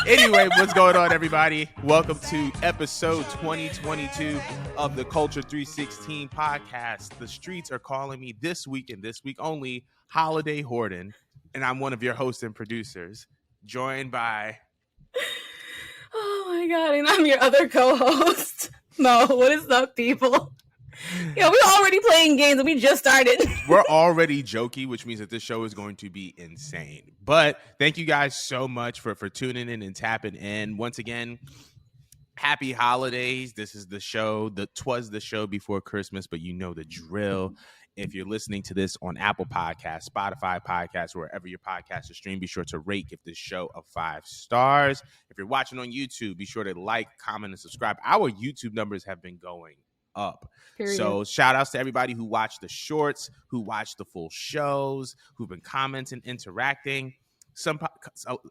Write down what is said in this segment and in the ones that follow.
Anyway, what's going on, everybody? Welcome to episode 2022 of the Culture 316 podcast. The streets are calling me this week and this week only, Holiday Horton, and I'm one of your hosts and producers, joined by... Oh my God, and I'm your other co-host, Mo. What is up, people? Yeah, we're already playing games and we just started. We're already jokey, which means that this show is going to be insane. But thank you guys so much for tuning in and tapping in. Once again, happy holidays. This is the show. Twas the show before Christmas, but you know the drill. If you're listening to this on Apple Podcasts, Spotify Podcasts, wherever your podcasts are streamed, be sure to give this show a 5 stars. If you're watching on YouTube, be sure to like, comment, and subscribe. Our YouTube numbers have been going up. Period. So shout outs to everybody who watched the shorts, who watched the full shows, who've been commenting, interacting. A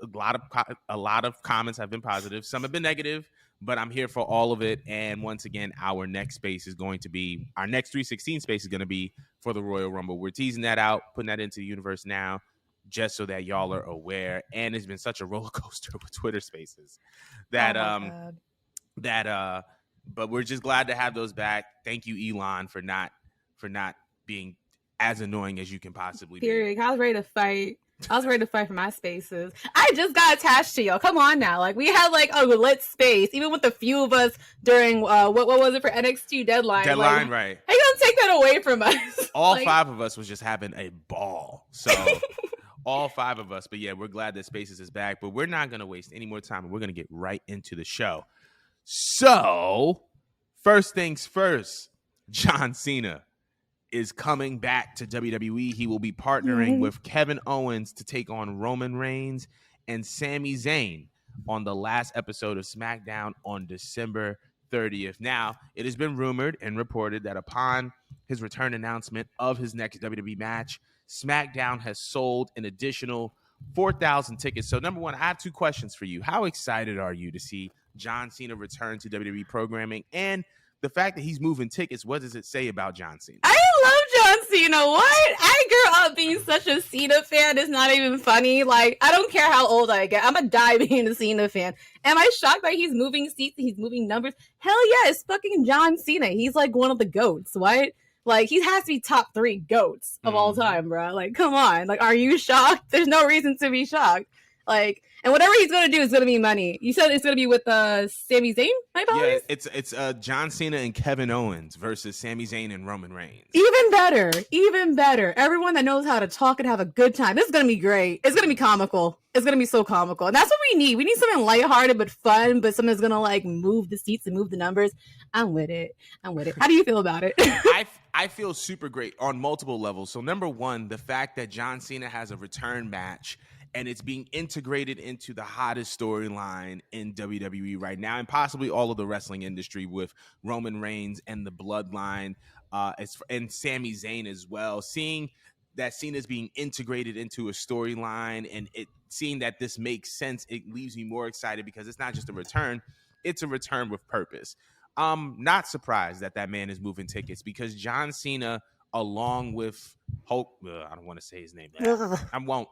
lot of comments have been positive. Some have been negative, but I'm here for all of it. And once again, our next 316 space is going to be for the Royal Rumble. We're teasing that out, putting that into the universe now, just so that y'all are aware. And it's been such a roller coaster with Twitter Spaces but we're just glad to have those back. Thank you, Elon, for not being as annoying as you can possibly be. Period. I was ready to fight. For my spaces. I just got attached to y'all. Come on now. Like, we had a lit space, even with a few of us during what was it for NXT Deadline? Right. How you gonna take that away from us? All 5 of us was just having a ball. So all 5 of us. But yeah, we're glad that Spaces is back. But we're not gonna waste any more time. We're gonna get right into the show. So, first things first, John Cena is coming back to WWE. He will be partnering with Kevin Owens to take on Roman Reigns and Sami Zayn on the last episode of SmackDown on December 30th. Now, it has been rumored and reported that upon his return announcement of his next WWE match, SmackDown has sold an additional 4,000 tickets. So, number one, I have 2 questions for you. How excited are you to see John Cena return to WWE programming? And the fact that he's moving tickets, what does it say about John Cena? I love John Cena. What? I grew up being such a Cena fan. It's not even funny. Like, I don't care how old I get. I'm going to die being a Cena fan. Am I shocked that he's moving seats and he's moving numbers? Hell yeah, it's fucking John Cena. He's like one of the GOATs. What? Like, he has to be top 3 GOATs of all time, bro. Like, come on. Like, are you shocked? There's no reason to be shocked. Like, and whatever he's going to do is going to be money. You said it's going to be with Sami Zayn? My apologies? Yeah, it's John Cena and Kevin Owens versus Sami Zayn and Roman Reigns. Even better. Everyone that knows how to talk and have a good time. This is going to be great. It's going to be comical. It's going to be so comical. And that's what we need. We need something lighthearted but fun, but something that's going to, move the seats and move the numbers. I'm with it. How do you feel about it? I feel super great on multiple levels. So, number one, the fact that John Cena has a return match and it's being integrated into the hottest storyline in WWE right now, and possibly all of the wrestling industry, with Roman Reigns and the Bloodline, and Sami Zayn as well. Seeing that Cena's being integrated into a storyline and seeing that this makes sense, it leaves me more excited because it's not just a return, it's a return with purpose. I'm not surprised that man is moving tickets because John Cena, along with I don't want to say his name. I won't.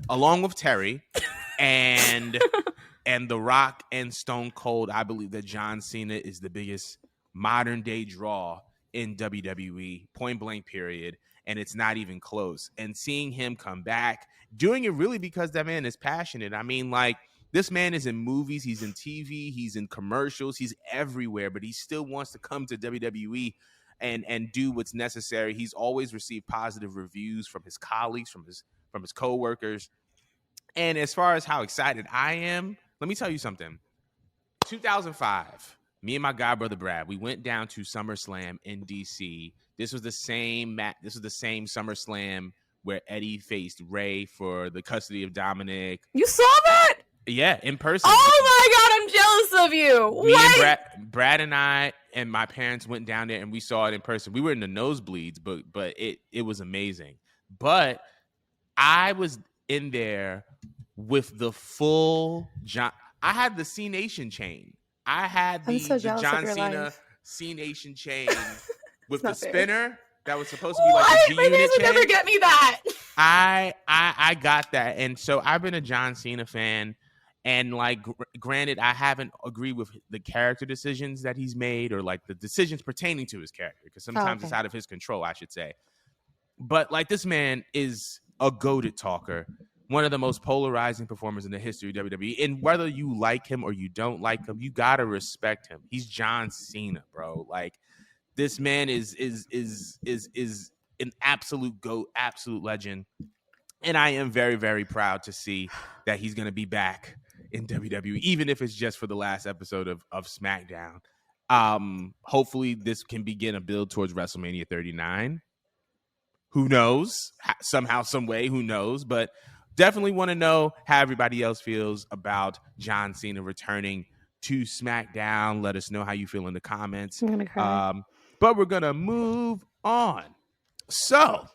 Along with Terry and The Rock and Stone Cold, I believe that John Cena is the biggest modern day draw in WWE, point blank period. And it's not even close. And seeing him come back, doing it really because that man is passionate. I mean, this man is in movies, he's in TV, he's in commercials, he's everywhere, but he still wants to come to WWE and do what's necessary. He's always received positive reviews from his colleagues, from his co-workers. And as far as how excited I am, let me tell you something. 2005, me and my godbrother Brad, we went down to SummerSlam in DC. This was the same SummerSlam where Eddie faced Ray for the custody of Dominic. You saw that? Yeah, in person. Oh my God, I'm jealous of you. Me and Brad and I and my parents went down there and we saw it in person. We were in the nosebleeds, but it was amazing. But I was in there with the full John. I had the C Nation chain. I had the John Cena C Nation chain with the spinner that was supposed to be like a G Unit chain. My parents would never get me that. I got that, and so I've been a John Cena fan. And like, granted, I haven't agreed with the character decisions that he's made, or like the decisions pertaining to his character, because sometimes it's out of his control, I should say. But like, this man is a goated talker, one of the most polarizing performers in the history of WWE. And whether you like him or you don't like him, you gotta respect him. He's John Cena, bro. Like, this man is an absolute GOAT, absolute legend. And I am very, very proud to see that he's gonna be back in WWE, even if it's just for the last episode of SmackDown. Hopefully this can begin a build towards WrestleMania 39. Who knows? Somehow, some way, who knows? But definitely want to know how everybody else feels about John Cena returning to SmackDown. Let us know how you feel in the comments. I'm gonna cry. But we're gonna move on. So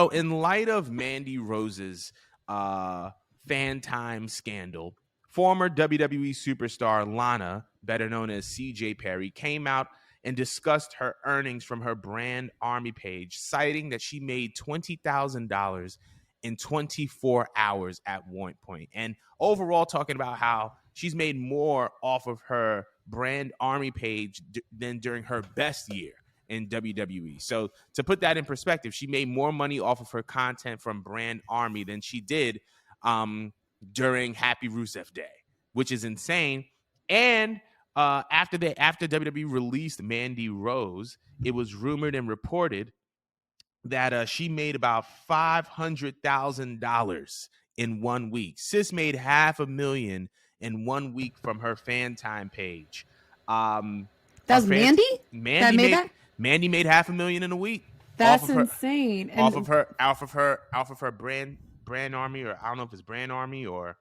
in light of Mandy Rose's fan time scandal, former WWE superstar Lana, better known as CJ Perry, came out and discussed her earnings from her brand Army page, citing that she made $20,000 in 24 hours at one point. And overall, talking about how she's made more off of her brand Army page than during her best year in WWE. So to put that in perspective, she made more money off of her content from brand Army than she did during Happy Rusev Day, which is insane. And after WWE released Mandy Rose, it was rumored and reported that she made about $500,000 in 1 week. Sis made $500,000 in 1 week from her fan time page. That's Mandy? Mandy made $500,000 in a week. That's insane. Off of her brand Army, or I don't know if it's brand Army or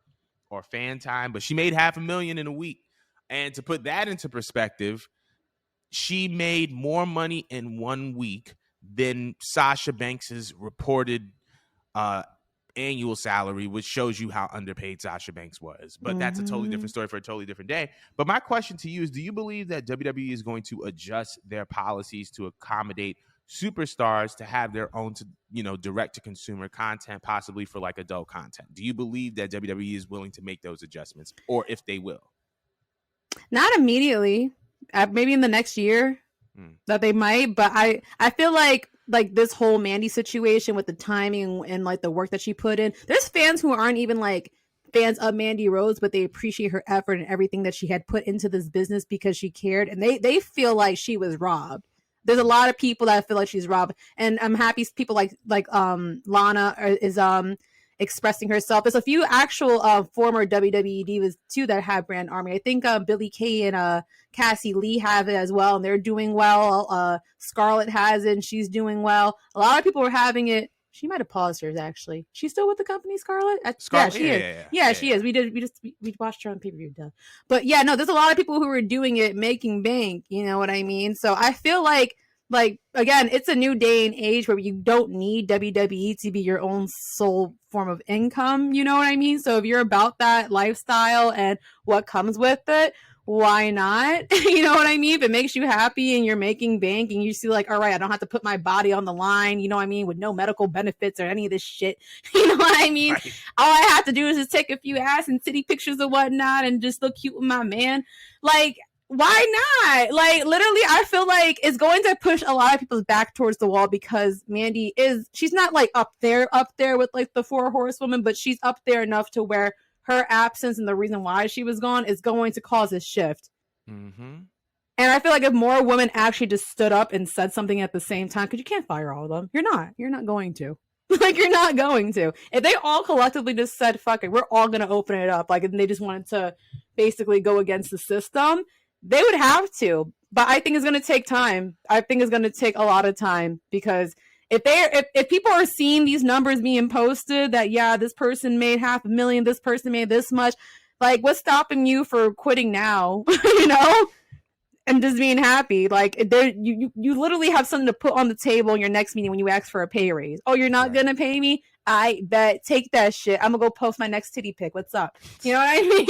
fan time, but she made $500,000 in a week. And to put that into perspective, she made more money in 1 week than Sasha Banks's reported annual salary, which shows you how underpaid Sasha Banks was. But that's a totally different story for a totally different day. But my question to you is, do you believe that WWE is going to adjust their policies to accommodate superstars to have their own, direct to consumer content, possibly for like adult content? Do you believe that WWE is willing to make those adjustments, or if they will? Not immediately. Maybe in the next year that they might. But I feel like this whole Mandy situation with the timing and like the work that she put in, there's fans who aren't even like fans of Mandy Rose, but they appreciate her effort and everything that she had put into this business because she cared, and they feel like she was robbed. There's a lot of people that feel like she's robbed, and I'm happy people like Lana is expressing herself. There's a few actual former WWE divas too that have brand Army. I think Billie Kay and Cassie Lee have it as well, and they're doing well. Scarlett has it, and she's doing well. A lot of people are having it. She might have paused hers, actually. She's still with the company, Scarlett? Scarlett? Yeah, she is. Yeah, she is. We watched her on pay-per-view, duh. But yeah, no, there's a lot of people who are doing it, making bank, you know what I mean? So I feel like, again, it's a new day and age where you don't need WWE to be your own sole form of income, you know what I mean? So if you're about that lifestyle and what comes with it, why not? You know what I mean? If it makes you happy and you're making bank and you see like, all right, I don't have to put my body on the line, you know what I mean, with no medical benefits or any of this shit. You know what I mean? Right. All I have to do is just take a few ass and titty pictures or whatnot and just look cute with my man. Like, why not? Like, literally, I feel like it's going to push a lot of people's back towards the wall because Mandy she's not like up there with like the 4 horsewomen, but she's up there enough to where her absence and the reason why she was gone is going to cause a shift. Mm-hmm. And I feel like if more women actually just stood up and said something at the same time, because you can't fire all of them. You're not going to. Like, you're not going to. If they all collectively just said, fuck it, we're all going to open it up, like, and they just wanted to basically go against the system, they would have to. But I think it's going to take time. I think it's going to take a lot of time because if people are seeing these numbers being posted that, yeah, this person made $500,000, this person made this much, like, what's stopping you for quitting now? You know, and just being happy. Like, you literally have something to put on the table in your next meeting when you ask for a pay raise. Oh, you're not going to pay me? I bet. Take that shit. I'm going to go post my next titty pic. What's up? You know what I mean?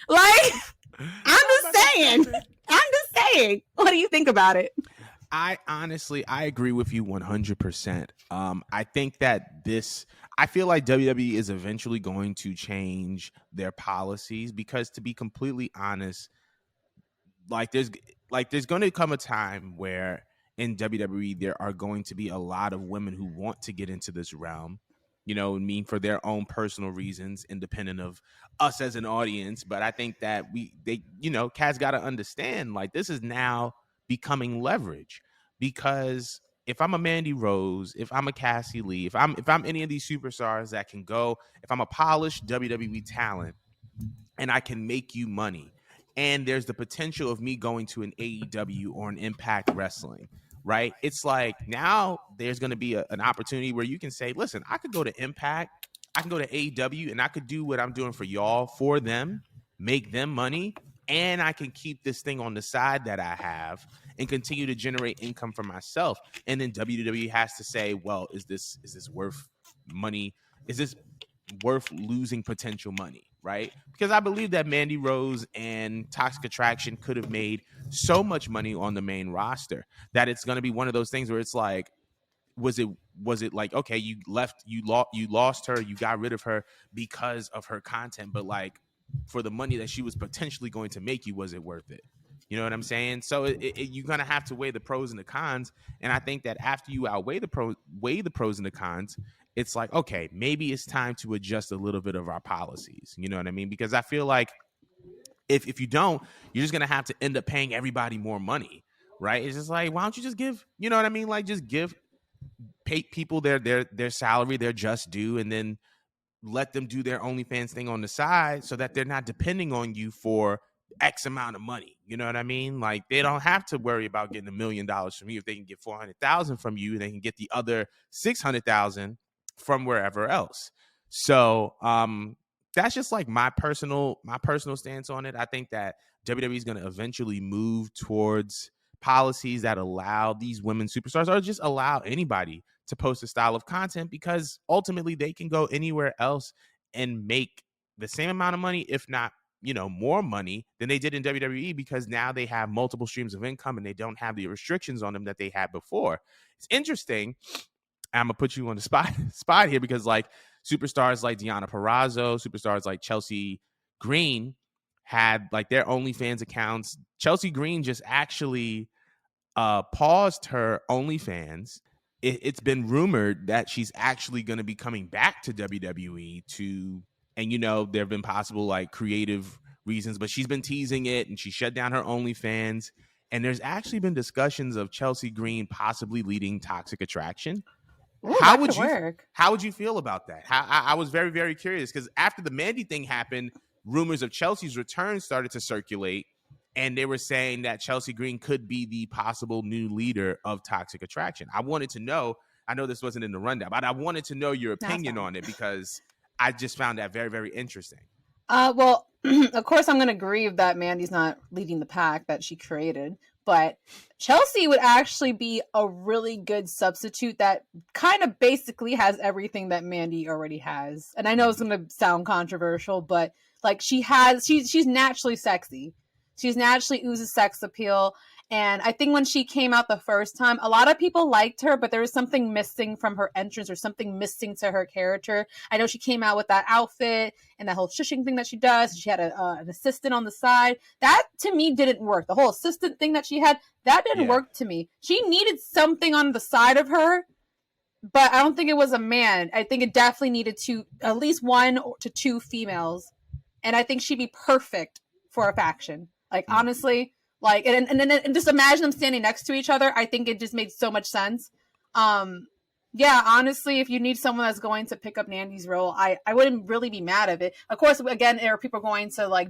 Like, I'm just saying. What do you think about it? I honestly, I agree with you 100%. I think that I feel like WWE is eventually going to change their policies because, to be completely honest, like there's there's going to come a time where in WWE there are going to be a lot of women who want to get into this realm, for their own personal reasons, independent of us as an audience. But I think that Cats got to understand, like, this is now becoming leverage, because if I'm a Mandy Rose, if I'm a Cassie Lee, if I'm any of these superstars that can go, if I'm a polished WWE talent and I can make you money, and there's the potential of me going to an AEW or an Impact Wrestling, right? It's like now there's going to be an opportunity where you can say, listen, I could go to Impact, I can go to AEW, and I could do what I'm doing for y'all for them, make them money, and I can keep this thing on the side that I have and continue to generate income for myself. And then WWE has to say, well, is this worth money? Is this worth losing potential money, right? Because I believe that Mandy Rose and Toxic Attraction could have made so much money on the main roster that it's going to be one of those things where it's like, was it like, okay, you lost her, you got rid of her because of her content, but like for the money that she was potentially going to make you, was it worth it? You know what I'm saying? So you're gonna have to weigh the pros and the cons, and I think that after you weigh the pros and the cons, it's like, okay, maybe it's time to adjust a little bit of our policies. You know what I mean? Because I feel like if you don't, you're just gonna have to end up paying everybody more money, right? It's just like, why don't you just give, you know what I mean? Like, just pay people their salary, their just due, and then let them do their OnlyFans thing on the side so that they're not depending on you for X amount of money. You know what I mean? Like, they don't have to worry about getting $1 million from you. If they can get 400,000 from you, they can get the other 600,000 from wherever else. So that's just like my personal stance on it. I think that WWE is going to eventually move towards policies that allow these women superstars, or just allow anybody to post a style of content, because ultimately they can go anywhere else and make the same amount of money, if not, more money than they did in WWE, because now they have multiple streams of income and they don't have the restrictions on them that they had before. It's interesting. I'm gonna put you on the spot here, because like superstars like Deonna Purrazzo, superstars like Chelsea Green had like their OnlyFans accounts. Chelsea Green just actually paused her OnlyFans. It's been rumored that she's actually going to be coming back to WWE and there have been possible like creative reasons, but she's been teasing it, and she shut down her OnlyFans. And there's actually been discussions of Chelsea Green possibly leading Toxic Attraction. Ooh, how that would could work. How would you feel about that? I was very, very curious, because after the Mandy thing happened, rumors of Chelsea's return started to circulate, and they were saying that Chelsea Green could be the possible new leader of Toxic Attraction. I wanted to know, I know this wasn't in the rundown, but I wanted to know your opinion on it, because I just found that very, very interesting. Well, of course, I'm going to agree that Mandy's not leading the pack that she created, but Chelsea would actually be a really good substitute that kind of basically has everything that Mandy already has. And I know it's going to sound controversial, but like she's naturally sexy. She's naturally oozes sex appeal. And I think when she came out the first time, a lot of people liked her, but there was something missing from her entrance, or something missing to her character. I know she came out with that outfit and that whole shushing thing that she does. She had an assistant on the side. That, to me, didn't work. The whole assistant thing that she had, that didn't work to me. She needed something on the side of her, but I don't think it was a man. I think it definitely needed at least 1 to 2 females. And I think she'd be perfect for a faction. Like, honestly... Like, and just imagine them standing next to each other. I think it just made so much sense. Yeah, honestly, if you need someone that's going to pick up Nandy's role, I wouldn't really be mad at it. Of course, again, there are people going to like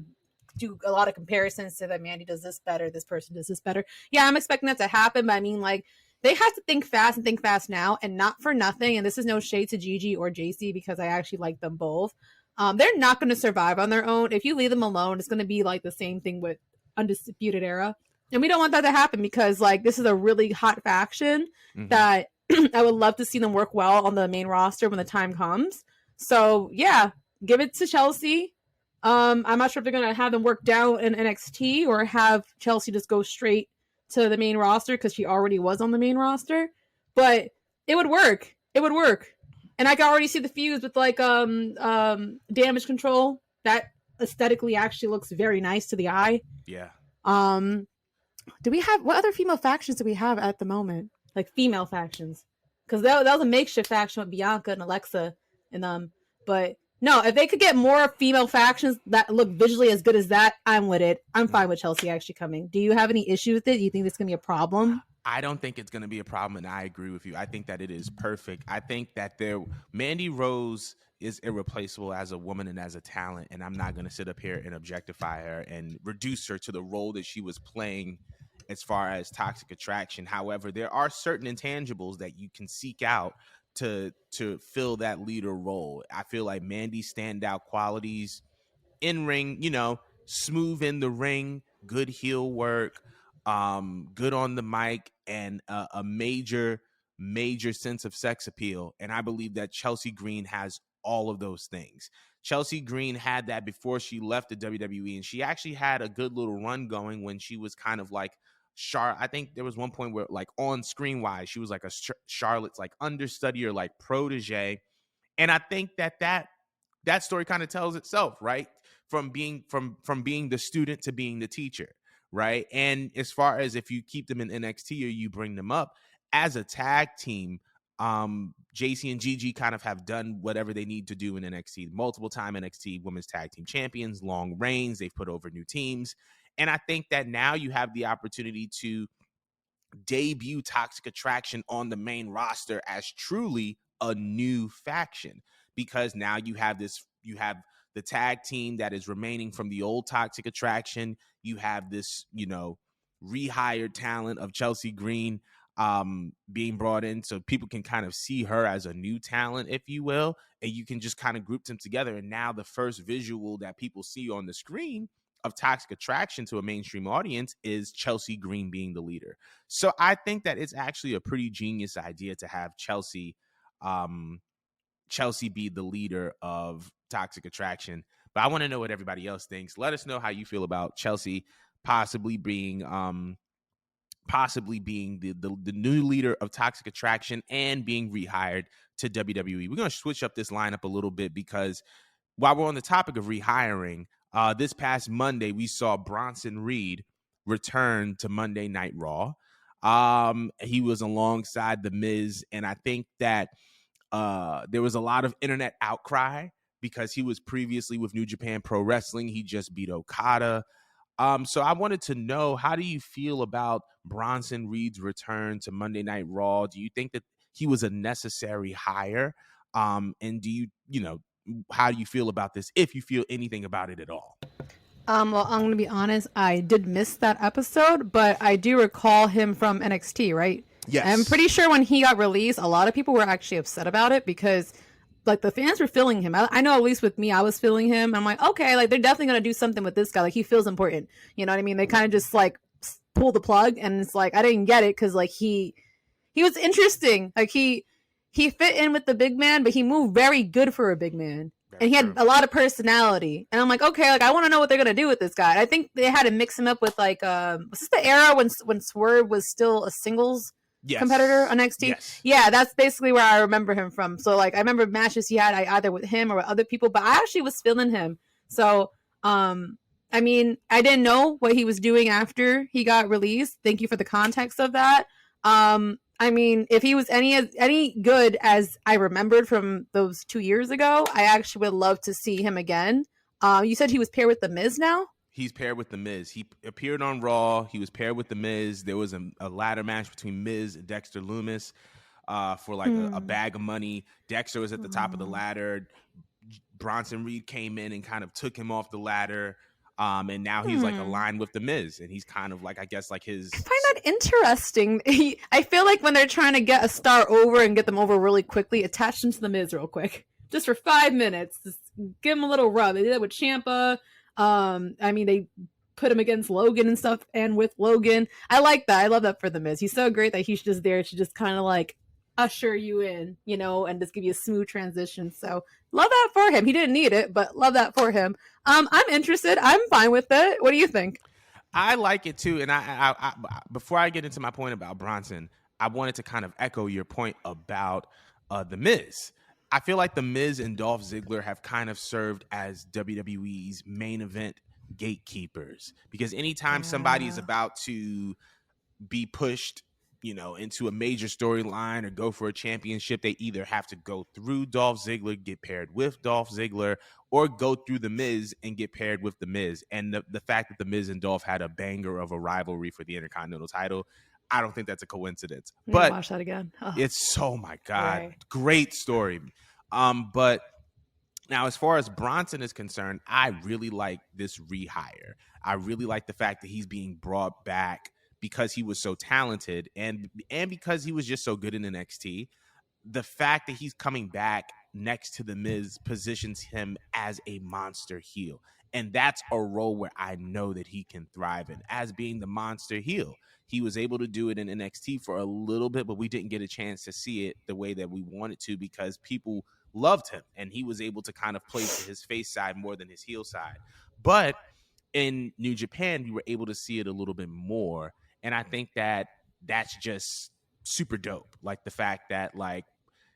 do a lot of comparisons to that Mandy does this better, this person does this better. Yeah, I'm expecting that to happen, but I mean, like, they have to think fast and think fast now, and not for nothing. And this is no shade to Gigi or JC, because I actually like them both. They're not going to survive on their own. If you leave them alone, it's going to be like the same thing with Undisputed Era, and we don't want that to happen, because like this is a really hot faction that I would love to see them work well on the main roster when the time comes. So yeah, give it to Chelsea. I'm not sure if they're gonna have them work down in NXT or have Chelsea just go straight to the main roster because she already was on the main roster, but it would work. It would work, and I can already see the fuse with like damage control. That aesthetically actually looks very nice to the eye. Yeah. Do we have what other female factions do we have at the moment? Like female factions, because that was a makeshift faction with Bianca and Alexa and But no, if they could get more female factions that look visually as good as that, I'm with it. I'm fine with Chelsea actually coming. Do you have any issue with it? Do you think this gonna be a problem? I don't think it's going to be a problem, and I agree with you. I think that it is perfect. I think that Mandy Rose is irreplaceable as a woman and as a talent, and I'm not going to sit up here and objectify her and reduce her to the role that she was playing as far as Toxic Attraction. However, there are certain intangibles that you can seek out to fill that leader role. I feel like Mandy's standout qualities in ring, smooth in the ring, good heel work, good on the mic, and a major sense of sex appeal. And I believe that Chelsea Green has all of those things. Chelsea Green had that before she left the WWE, and she actually had a good little run going when she was kind of like I think there was one point where, like, on screen wise, she was like a Charlotte's like understudy or like protege. And I think that story kind of tells itself, right? From being the student to being the teacher, right? And as far as if you keep them in NXT or you bring them up as a tag team, JC and Gigi kind of have done whatever they need to do in NXT. Multiple time NXT Women's Tag Team Champions, long reigns, they've put over new teams. And I think that now you have the opportunity to debut Toxic Attraction on the main roster as truly a new faction, because now you have the tag team that is remaining from the old Toxic Attraction. You have this, rehired talent of Chelsea Green being brought in, so people can kind of see her as a new talent, if you will, and you can just kind of group them together. And now the first visual that people see on the screen of Toxic Attraction to a mainstream audience is Chelsea Green being the leader. So I think that it's actually a pretty genius idea to have Chelsea be the leader of Toxic Attraction. But I want to know what everybody else thinks. Let us know how you feel about Chelsea possibly being the new leader of Toxic Attraction and being rehired to WWE. We're going to switch up this lineup a little bit, because while we're on the topic of rehiring, this past Monday we saw Bronson Reed return to Monday Night Raw. He was alongside The Miz, and I think that there was a lot of internet outcry because he was previously with New Japan Pro Wrestling. He just beat Okada. So I wanted to know, how do you feel about Bronson Reed's return to Monday Night Raw? Do you think that he was a necessary hire? And do how do you feel about this, if you feel anything about it at all? Well, I'm going to be honest. I did miss that episode, but I do recall him from NXT, right? Yes. I'm pretty sure when he got released, a lot of people were actually upset about it because, like, the fans were feeling him. I know, at least with me, I was feeling him. I'm like, okay, like, they're definitely going to do something with this guy. Like, he feels important. You know what I mean? They kind of just, like, pull the plug, and it's like, I didn't get it because, like, he was interesting. Like, he fit in with the big man, but he moved very good for a big man. And he had a lot of personality. And I'm like, okay, like, I want to know what they're going to do with this guy. I think they had to mix him up with, like, was this the era when Swerve was still a singles competitor on NXT? Yes. Yeah, that's basically where I remember him from. So, like, I remember matches he had either with him or with other people, but I actually was feeling him. So, I mean, I didn't know what he was doing after he got released. Thank you for the context of that. I mean, if he was any good as I remembered from those 2 years ago, I actually would love to see him again. You said he was paired with The Miz now? He's paired with The Miz. He appeared on Raw. He was paired with The Miz. There was a ladder match between Miz and Dexter Lumis for like a bag of money. Dexter was at the top of the ladder. Bronson Reed came in and kind of took him off the ladder. And now he's like aligned with The Miz, and he's kind of like, I guess, like his. I find that interesting. I feel like when they're trying to get a star over and get them over really quickly, attach them to The Miz real quick, just for 5 minutes. Just give him a little rub. They did that with Ciampa. I mean, they put him against Logan and stuff, and with Logan, I like that. I love that for The Miz. He's so great that he's just there to just kind of like usher you in, and just give you a smooth transition. So love that for him. He didn't need it, but love that for him. I'm interested. I'm fine with it. What do you think? I like it too. And before I get into my point about Bronson, I wanted to kind of echo your point about the Miz. I feel like the Miz and Dolph Ziggler have kind of served as WWE's main event gatekeepers, because anytime somebody is Yeah. about to be pushed, into a major storyline or go for a championship, they either have to go through Dolph Ziggler, get paired with Dolph Ziggler, or go through the Miz and get paired with the Miz. And the fact that the Miz and Dolph had a banger of a rivalry for the Intercontinental title, I don't think that's a coincidence. I need to But watch that again. Oh, it's, oh my God, right. great story. But now, as far as Bronson is concerned, I really like this rehire. I really like the fact that he's being brought back because he was so talented and because he was just so good in NXT. The fact that he's coming back next to the Miz positions him as a monster heel. And that's a role where I know that he can thrive in, as being the monster heel. He was able to do it in NXT for a little bit, but we didn't get a chance to see it the way that we wanted to, because people loved him and he was able to kind of play to his face side more than his heel side. But in New Japan, we were able to see it a little bit more. And I think that that's just super dope. Like the fact that, like,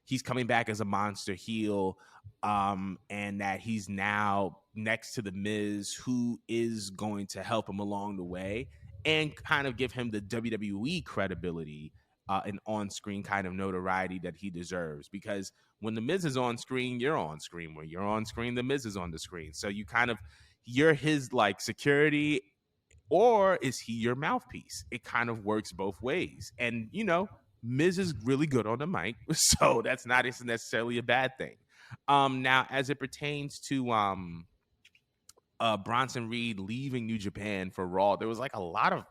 he's coming back as a monster heel, and that he's now next to the Miz, who is going to help him along the way and kind of give him the WWE credibility and on-screen kind of notoriety that he deserves. Because when the Miz is on screen, you're on screen. When you're on screen, the Miz is on the screen. So you're his like security, or is he your mouthpiece? It kind of works both ways. And, Miz is really good on the mic, so that's not necessarily a bad thing. Now, as it pertains to Bronson Reed leaving New Japan for Raw, there was like a lot of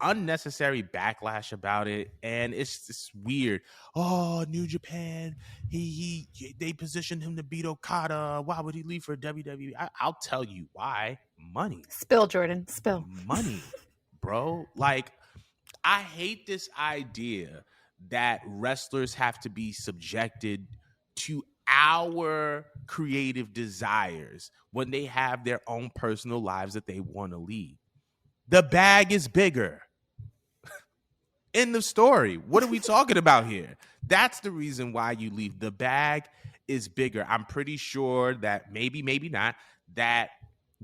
unnecessary backlash about it, and it's just weird. Oh, New Japan, they positioned him to beat Okada. Why would he leave for WWE? I'll tell you why. Money. Spill, Jordan. Spill. Money, bro. Like, I hate this idea that wrestlers have to be subjected to our creative desires when they have their own personal lives that they want to lead. The bag is bigger. End of story. What are we talking about here? That's the reason why you leave. The bag is bigger. I'm pretty sure that maybe not, that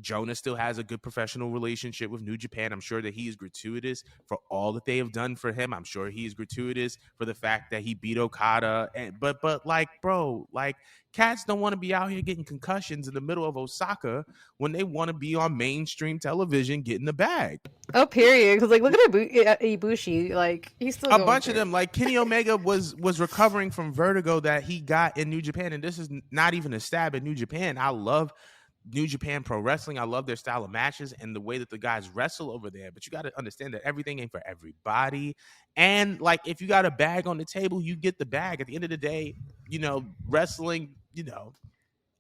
Jonah still has a good professional relationship with New Japan. I'm sure that he is gratuitous for all that they have done for him. I'm sure he is gratuitous for the fact that he beat Okada. But like, bro, like, cats don't want to be out here getting concussions in the middle of Osaka when they want to be on mainstream television getting the bag. Oh, period. Because, like, look at Ibushi. Like, he's still a bunch of them. Like, Kenny Omega was recovering from vertigo that he got in New Japan, and this is not even a stab at New Japan. I love New Japan Pro Wrestling. I love their style of matches and the way that the guys wrestle over there. But you got to understand that everything ain't for everybody. And, like, if you got a bag on the table, you get the bag. At the end of the day, wrestling,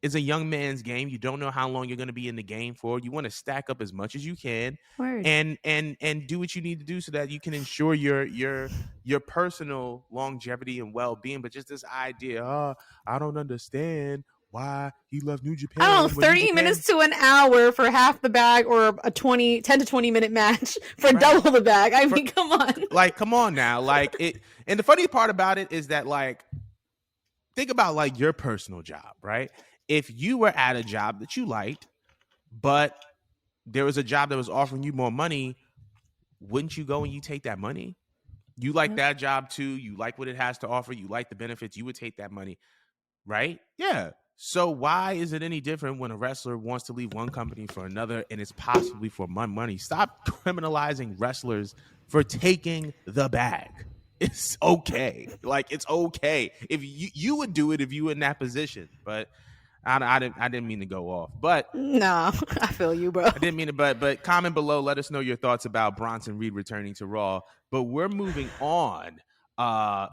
is a young man's game. You don't know how long you're going to be in the game for. You want to stack up as much as you can. Word. and do what you need to do so that you can ensure your personal longevity and well-being. But just this idea, I don't understand why he left New Japan. I don't know, 30 minutes to an hour for half the bag, or a 10 to 20 minute match for double the bag. I mean, come on. Like, come on now. Like, it. And the funny part about it is that, like, think about, like, your personal job, right? If you were at a job that you liked, but there was a job that was offering you more money, wouldn't you go and you take that money? You like that job too. You like what it has to offer. You like the benefits. You would take that money, right? Yeah. So why is it any different when a wrestler wants to leave one company for another and it's possibly for money? Stop criminalizing wrestlers for taking the bag. It's okay. Like, it's okay. If you would do it if you were in that position, but I didn't mean to go off, but no, I feel you, bro. I didn't mean to, but comment below. Let us know your thoughts about Bronson Reed returning to Raw. But we're moving on.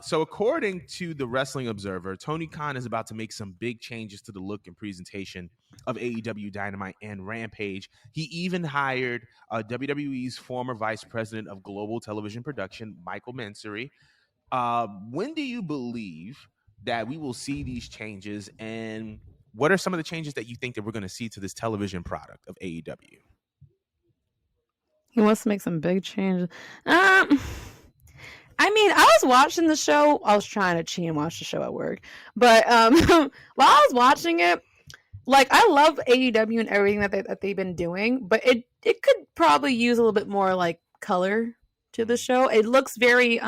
So according to the Wrestling Observer, Tony Khan is about to make some big changes to the look and presentation of AEW Dynamite and Rampage. He even hired WWE's former vice president of global television production, Michael Mansouri. When do you believe that we will see these changes, and what are some of the changes that you think that we're going to see to this television product of AEW? He wants to make some big changes. I mean, I was watching the show. I was trying to cheat and watch the show at work, but while I was watching it, like I love AEW and everything that they've been doing, but it could probably use a little bit more like color to the show. It looks very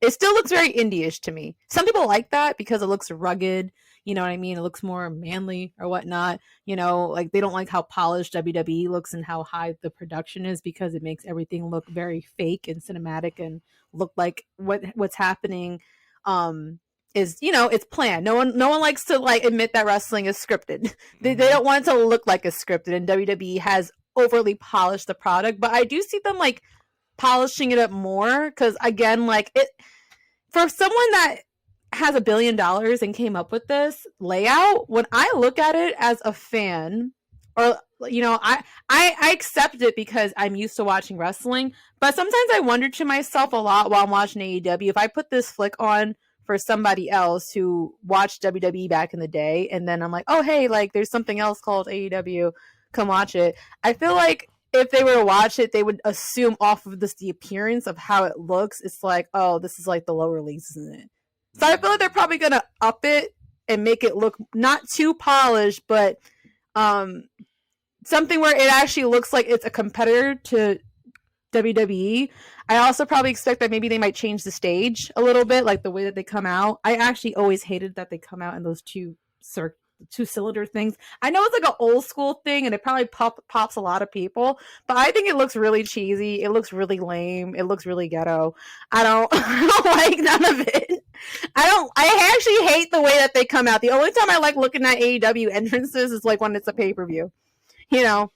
it still looks very indie-ish to me. Some people like that because it looks rugged, you know what I mean? It looks more manly or whatnot. You know, like they don't like how polished WWE looks and how high the production is because it makes everything look very fake and cinematic and look like what's happening is, you know, it's planned. No one likes to like admit that wrestling is scripted. They don't want it to look like it's scripted, and WWE has overly polished the product, but I do see them like polishing it up more because again, like it for someone that has $1 billion and came up with this layout, when I look at it as a fan, or you know, I accept it because I'm used to watching wrestling, but sometimes I wonder to myself a lot while I'm watching AEW, if I put this flick on for somebody else who watched WWE back in the day, and then I'm like, oh hey, like there's something else called AEW, come watch it. I feel like if they were to watch it, they would assume off of this the appearance of how it looks, it's like, oh, this is like the lower leagues, isn't it? So I feel like they're probably gonna up it and make it look not too polished, but something where it actually looks like it's a competitor to WWE. I also probably expect that maybe they might change the stage a little bit, like the way that they come out. I actually always hated that they come out in those two-cylinder things. I know it's like an old school thing and it probably pops a lot of people, but I think it looks really cheesy. It looks really lame. It looks really ghetto. I don't like none of it. I actually hate the way that they come out. The only time I like looking at AEW entrances is like when it's a pay-per-view, you know.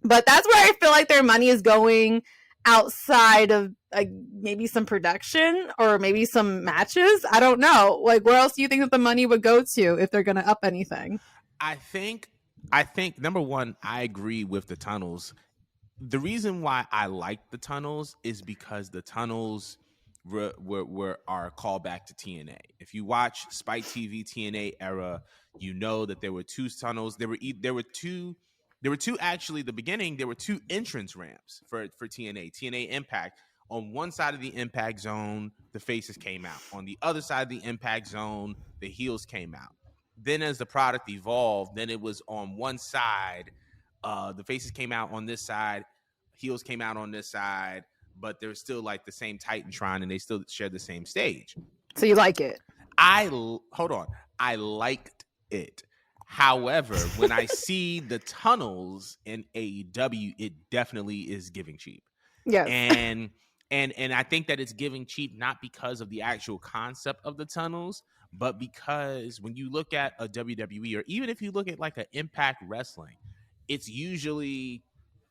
But that's where I feel like their money is going outside of like maybe some production or maybe some matches. I don't know. Like, where else do you think that the money would go to if they're going to up anything? I think number one, I agree with the tunnels. The reason why I like the tunnels is because the tunnels were our callback to TNA. If you watch Spike TV TNA era, you know that there were two tunnels. There were two actually. The beginning, there were two entrance ramps for TNA Impact. On one side of the Impact Zone, the faces came out. On the other side of the Impact Zone, the heels came out. Then as the product evolved, then it was on one side, the faces came out on this side, heels came out on this side, but they're still like the same Titantron and they still share the same stage. So you like it? I liked it. However, when I see the tunnels in AEW, it definitely is giving cheap. Yeah. And I think that it's giving cheap not because of the actual concept of the tunnels, but because when you look at a WWE, or even if you look at like an Impact Wrestling, it's usually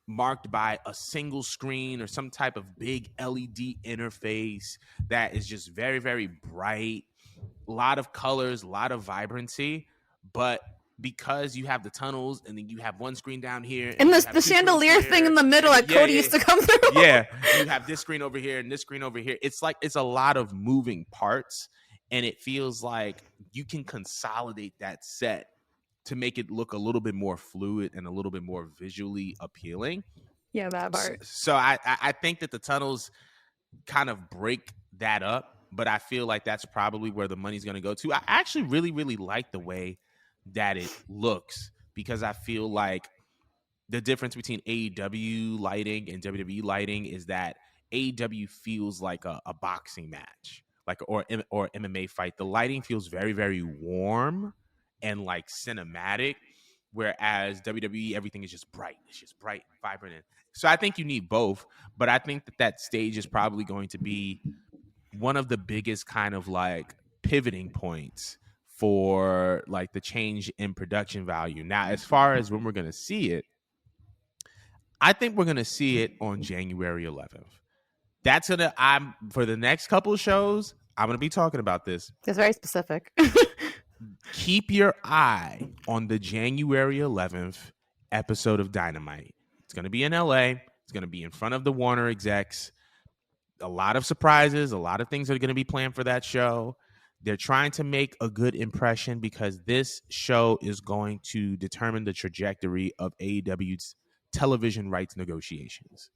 marked by a single screen or some type of big LED interface that is just very, very bright, a lot of colors, a lot of vibrancy. But because you have the tunnels and then you have one screen down here and the chandelier thing in the middle that Cody used to come through. Yeah, you have this screen over here and this screen over here. It's like it's a lot of moving parts, and it feels like you can consolidate that set to make it look a little bit more fluid and a little bit more visually appealing. Yeah, that part. So I think that the tunnels kind of break that up, but I feel like that's probably where the money's going to go to. I actually really, really like the way that it looks, because I feel like the difference between AEW lighting and WWE lighting is that AEW feels like a boxing match, like or MMA fight. The lighting feels very, very warm and like cinematic, whereas WWE, everything is just bright. It's just bright, vibrant. And so I think you need both, but I think that stage is probably going to be one of the biggest kind of like pivoting points for like the change in production value. Now, as far as when we're going to see it, I think we're going to see it on January 11th. That's going to, for the next couple of shows, I'm going to be talking about this. That's very specific. Keep your eye on the January 11th episode of Dynamite. It's going to be in LA. It's going to be in front of the Warner execs. A lot of surprises, a lot of things are going to be planned for that show. They're trying to make a good impression because this show is going to determine the trajectory of AEW's television rights negotiations.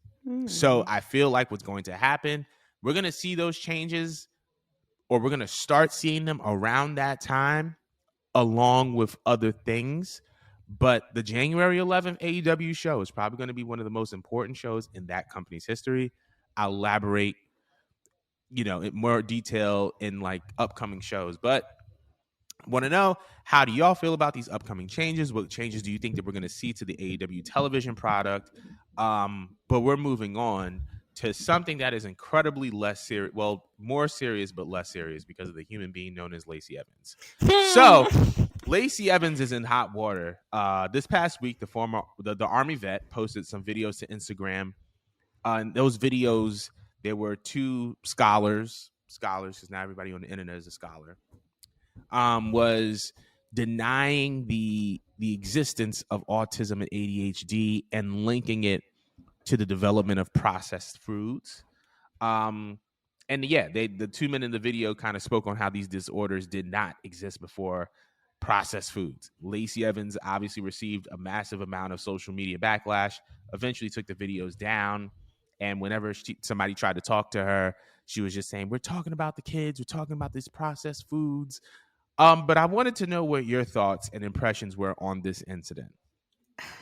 So I feel like what's going to happen, we're going to see those changes, or we're going to start seeing them around that time along with other things. But the January 11th AEW show is probably going to be one of the most important shows in that company's history. I'll elaborate, in more detail in like upcoming shows. But want to know, how do y'all feel about these upcoming changes? What changes do you think that we're going to see to the AEW television product? But we're moving on to something that is incredibly less serious, well, more serious but less serious, because of the human being known as Lacey Evans. So Lacey Evans is in hot water. This past week, the Army vet posted some videos to Instagram. In those videos, there were two scholars, because now everybody on the internet is a scholar, was denying the existence of autism and ADHD and linking it to the development of processed foods. And yeah, the 2 men in the video kind of spoke on how these disorders did not exist before processed foods. Lacey Evans obviously received a massive amount of social media backlash, eventually took the videos down. And whenever somebody tried to talk to her, she was just saying, we're talking about the kids, we're talking about these processed foods. But I wanted to know what your thoughts and impressions were on this incident.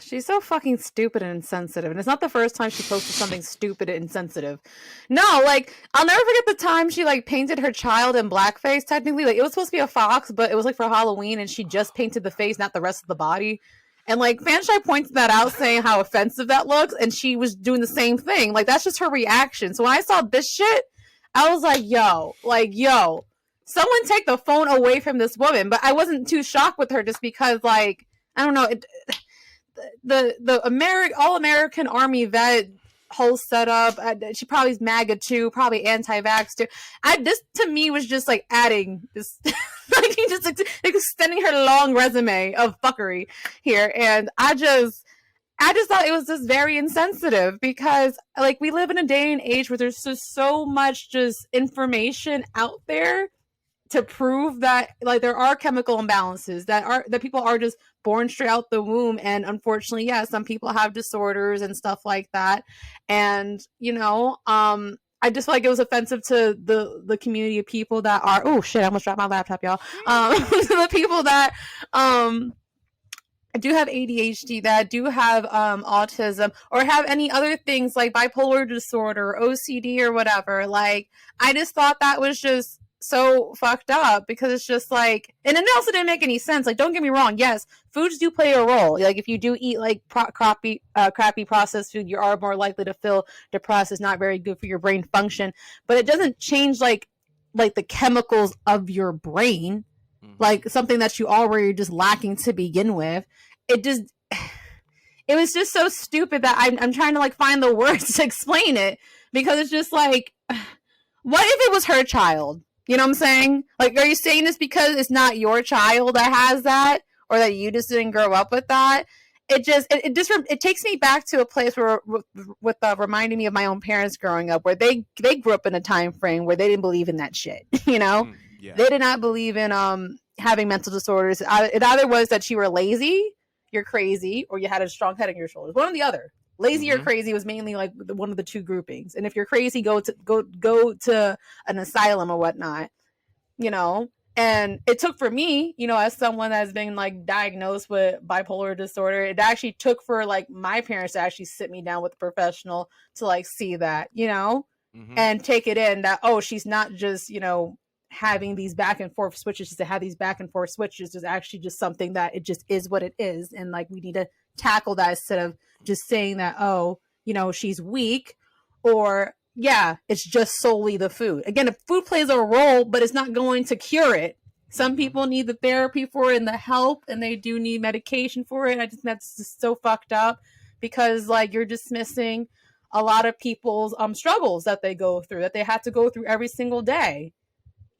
She's so fucking stupid and insensitive. And it's not the first time she posted something stupid and insensitive. No, like, I'll never forget the time she, like, painted her child in blackface, technically. Like, it was supposed to be a fox, but it was, like, for Halloween, and she just painted the face, not the rest of the body. And, like, Fanshai pointed that out, saying how offensive that looks, and she was doing the same thing. Like, that's just her reaction. So when I saw this shit, I was like, yo, someone take the phone away from this woman. But I wasn't too shocked with her just because, like, I don't know, the all-American Army vet whole setup, she probably is MAGA too, probably anti-vax too. This to me was just like adding this, like just extending her long resume of fuckery here, and I just thought it was just very insensitive, because like we live in a day and age where there's just so much just information out there to prove that like there are chemical imbalances, that people are just born straight out the womb, and unfortunately, yeah, some people have disorders and stuff like that. And I just feel like it was offensive to the community of people that are, oh shit, I almost dropped my laptop, y'all. To the people that do have ADHD, that do have autism, or have any other things like bipolar disorder, or OCD, or whatever. Like, I just thought that was just so fucked up, because it's just like, and it also didn't make any sense. Like, don't get me wrong, yes, foods do play a role. Like, if you do eat like crappy processed food, you are more likely to feel depressed. It's not very good for your brain function, but it doesn't change like the chemicals of your brain, like something that you already just lacking to begin with. It was just so stupid that I'm trying to like find the words to explain it, because it's just like, what if it was her child? You know what I'm saying? Like, are you saying this because it's not your child that has that, or that you just didn't grow up with that? It takes me back to a place where, with reminding me of my own parents growing up, where they grew up in a time frame where they didn't believe in that shit. Yeah. They did not believe in having mental disorders. It either was that you were lazy, you're crazy, or you had a strong head on your shoulders. One or the other. Lazy or crazy was mainly like one of the two groupings. And if you're crazy, go to an asylum or whatnot, And it took for me, as someone that's been like diagnosed with bipolar disorder, it actually took for like my parents to actually sit me down with a professional to like see that, and take it in that, oh, she's not just, having these back and forth switches. To have these back and forth switches is actually just something that it just is what it is. And like, we need to tackle that instead of just saying that, oh, she's weak, or yeah, it's just solely the food. Again, if food plays a role, but it's not going to cure it. Some people need the therapy for it and the help, and they do need medication for it. I just think that's just so fucked up, because like, you're dismissing a lot of people's struggles that they go through, that they have to go through every single day.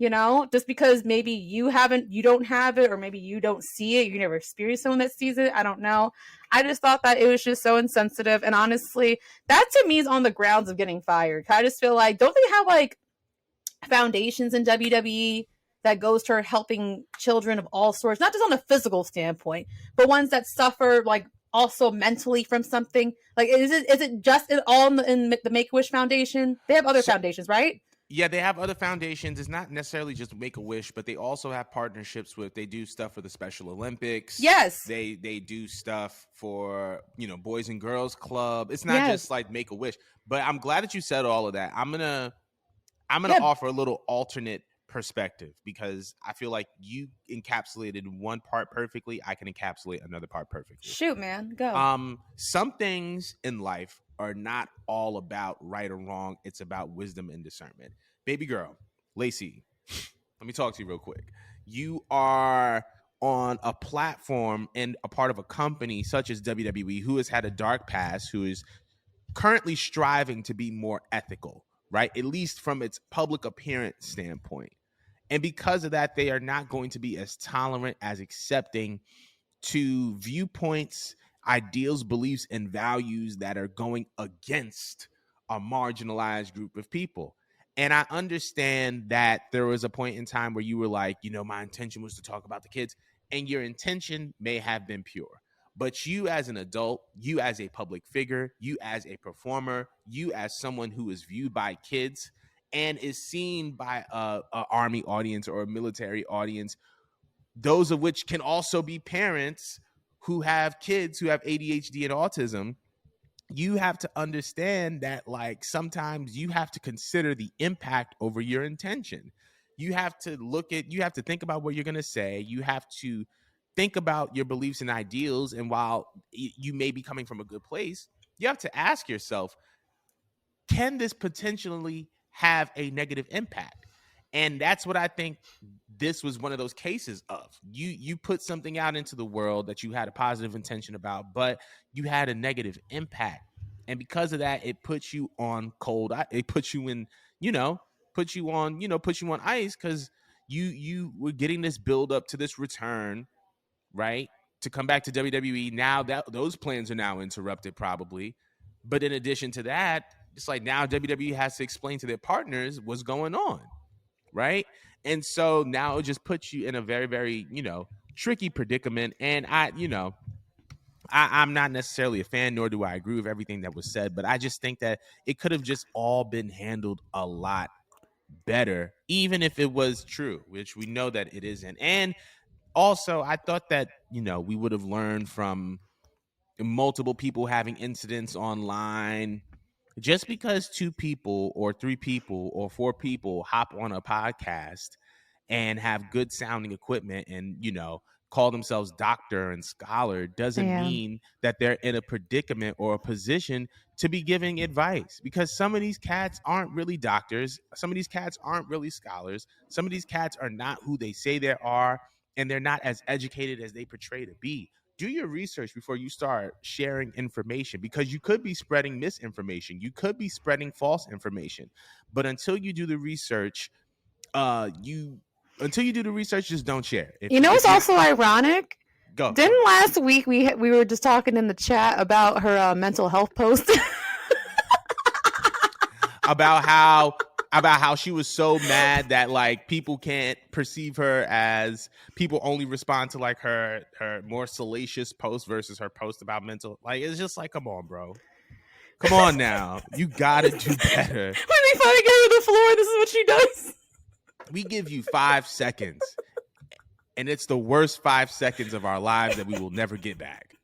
Just because maybe you don't have it, or maybe you don't see it, you never experienced someone that sees it. I don't know. I just thought that it was just so insensitive. And honestly, that to me is on the grounds of getting fired. I just feel like, don't they have like foundations in WWE that goes toward helping children of all sorts, not just on a physical standpoint, but ones that suffer like also mentally from something? Like, is it just all in the Make-A-Wish Foundation? They have other So, foundations, right? yeah, they have other foundations. It's not necessarily just Make a Wish, but they also have partnerships with. They do stuff for the Special Olympics. Yes. They do stuff for Boys and Girls Club. It's not just Yes. like Make a Wish. But I'm glad that you said all of that. I'm gonna Yeah. offer a little alternate perspective because I feel like you encapsulated one part perfectly. I can encapsulate another part perfectly. Shoot, man. Go. Some things in life are not all about right or wrong. It's about wisdom and discernment. Baby girl, Lacey, let me talk to you real quick. You are on a platform and a part of a company such as WWE who has had a dark past, who is currently striving to be more ethical, right? At least from its public appearance standpoint. And because of that, they are not going to be as tolerant, as accepting to viewpoints, ideals, beliefs, and values that are going against a marginalized group of people. And I understand that there was a point in time where you were like, my intention was to talk about the kids, and your intention may have been pure. But you as an adult, you as a public figure, you as a performer, you as someone who is viewed by kids and is seen by a army audience or a military audience, those of which can also be parents who have kids who have ADHD and autism, you have to understand that like sometimes you have to consider the impact over your intention. You have to think about what you're going to say. You have to think about your beliefs and ideals. And while you may be coming from a good place, you have to ask yourself, can this potentially have a negative impact? And that's what I think this was one of those cases of. You put something out into the world that you had a positive intention about, but you had a negative impact. And because of that, it puts you on cold. It puts you in, puts you on ice because you were getting this build up to this return, right? To come back to WWE. Now that those plans are now interrupted, probably. But in addition to that, it's like now WWE has to explain to their partners what's going on, right? And so now it just puts you in a very, very, tricky predicament. And I'm not necessarily a fan, nor do I agree with everything that was said, but I just think that it could have just all been handled a lot better, even if it was true, which we know that it isn't. And also, I thought that, we would have learned from multiple people having incidents online. Just because 2 people or 3 people or 4 people hop on a podcast and have good sounding equipment and, call themselves doctor and scholar doesn't Yeah. mean that they're in a predicament or a position to be giving advice, because some of these cats aren't really doctors. Some of these cats aren't really scholars. Some of these cats are not who they say they are, and they're not as educated as they portray to be. Do your research before you start sharing information, because you could be spreading misinformation. You could be spreading false information. But until you do the research, just don't share. It's also ironic. Go. Didn't last week we were just talking in the chat about her mental health post? about how she was so mad that like people can't perceive her, as people only respond to like her more salacious post versus her post about mental. Like, it's just like, come on, bro. Come on now. You gotta do better. When they finally get her to the floor, this is what she does. We give you 5 seconds, and it's the worst 5 seconds of our lives that we will never get back.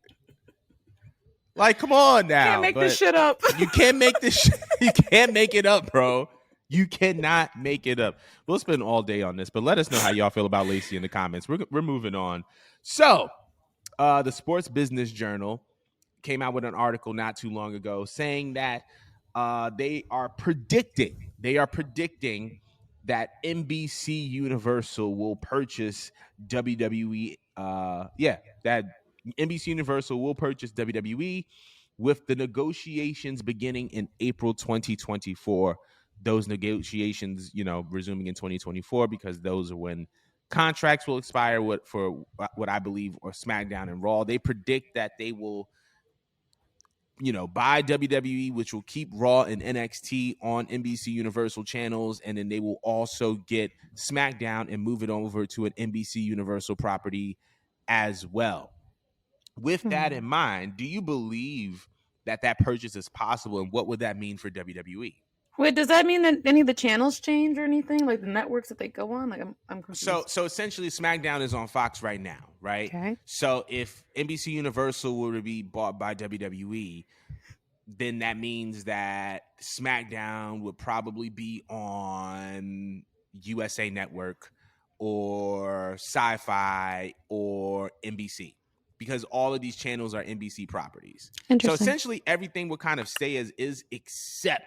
Like, come on now. Can't make this shit up. You can't make this shit. You can't make it up, bro. You cannot make it up. We'll spend all day on this, but let us know how y'all feel about Lacey in the comments. We're moving on. So, the Sports Business Journal came out with an article not too long ago saying that they are predicting that NBC Universal will purchase WWE. That NBC Universal will purchase WWE, with the negotiations beginning in April 2024. Those negotiations, resuming in 2024, because those are when contracts will expire for what I believe are SmackDown and Raw. They predict that they will buy WWE, which will keep Raw and NXT on NBC Universal channels, and then they will also get SmackDown and move it over to an NBC Universal property as well. With that in mind, do you believe that purchase is possible, and what would that mean for WWE? Wait, does that mean that any of the channels change or anything? Like the networks that they go on? Like I'm confused. So essentially, SmackDown is on Fox right now, right? Okay. So if NBC Universal were to be bought by WWE, then that means that SmackDown would probably be on USA Network or Sci-Fi or NBC, because all of these channels are NBC properties. So Interesting. essentially everything would kind of stay as is, except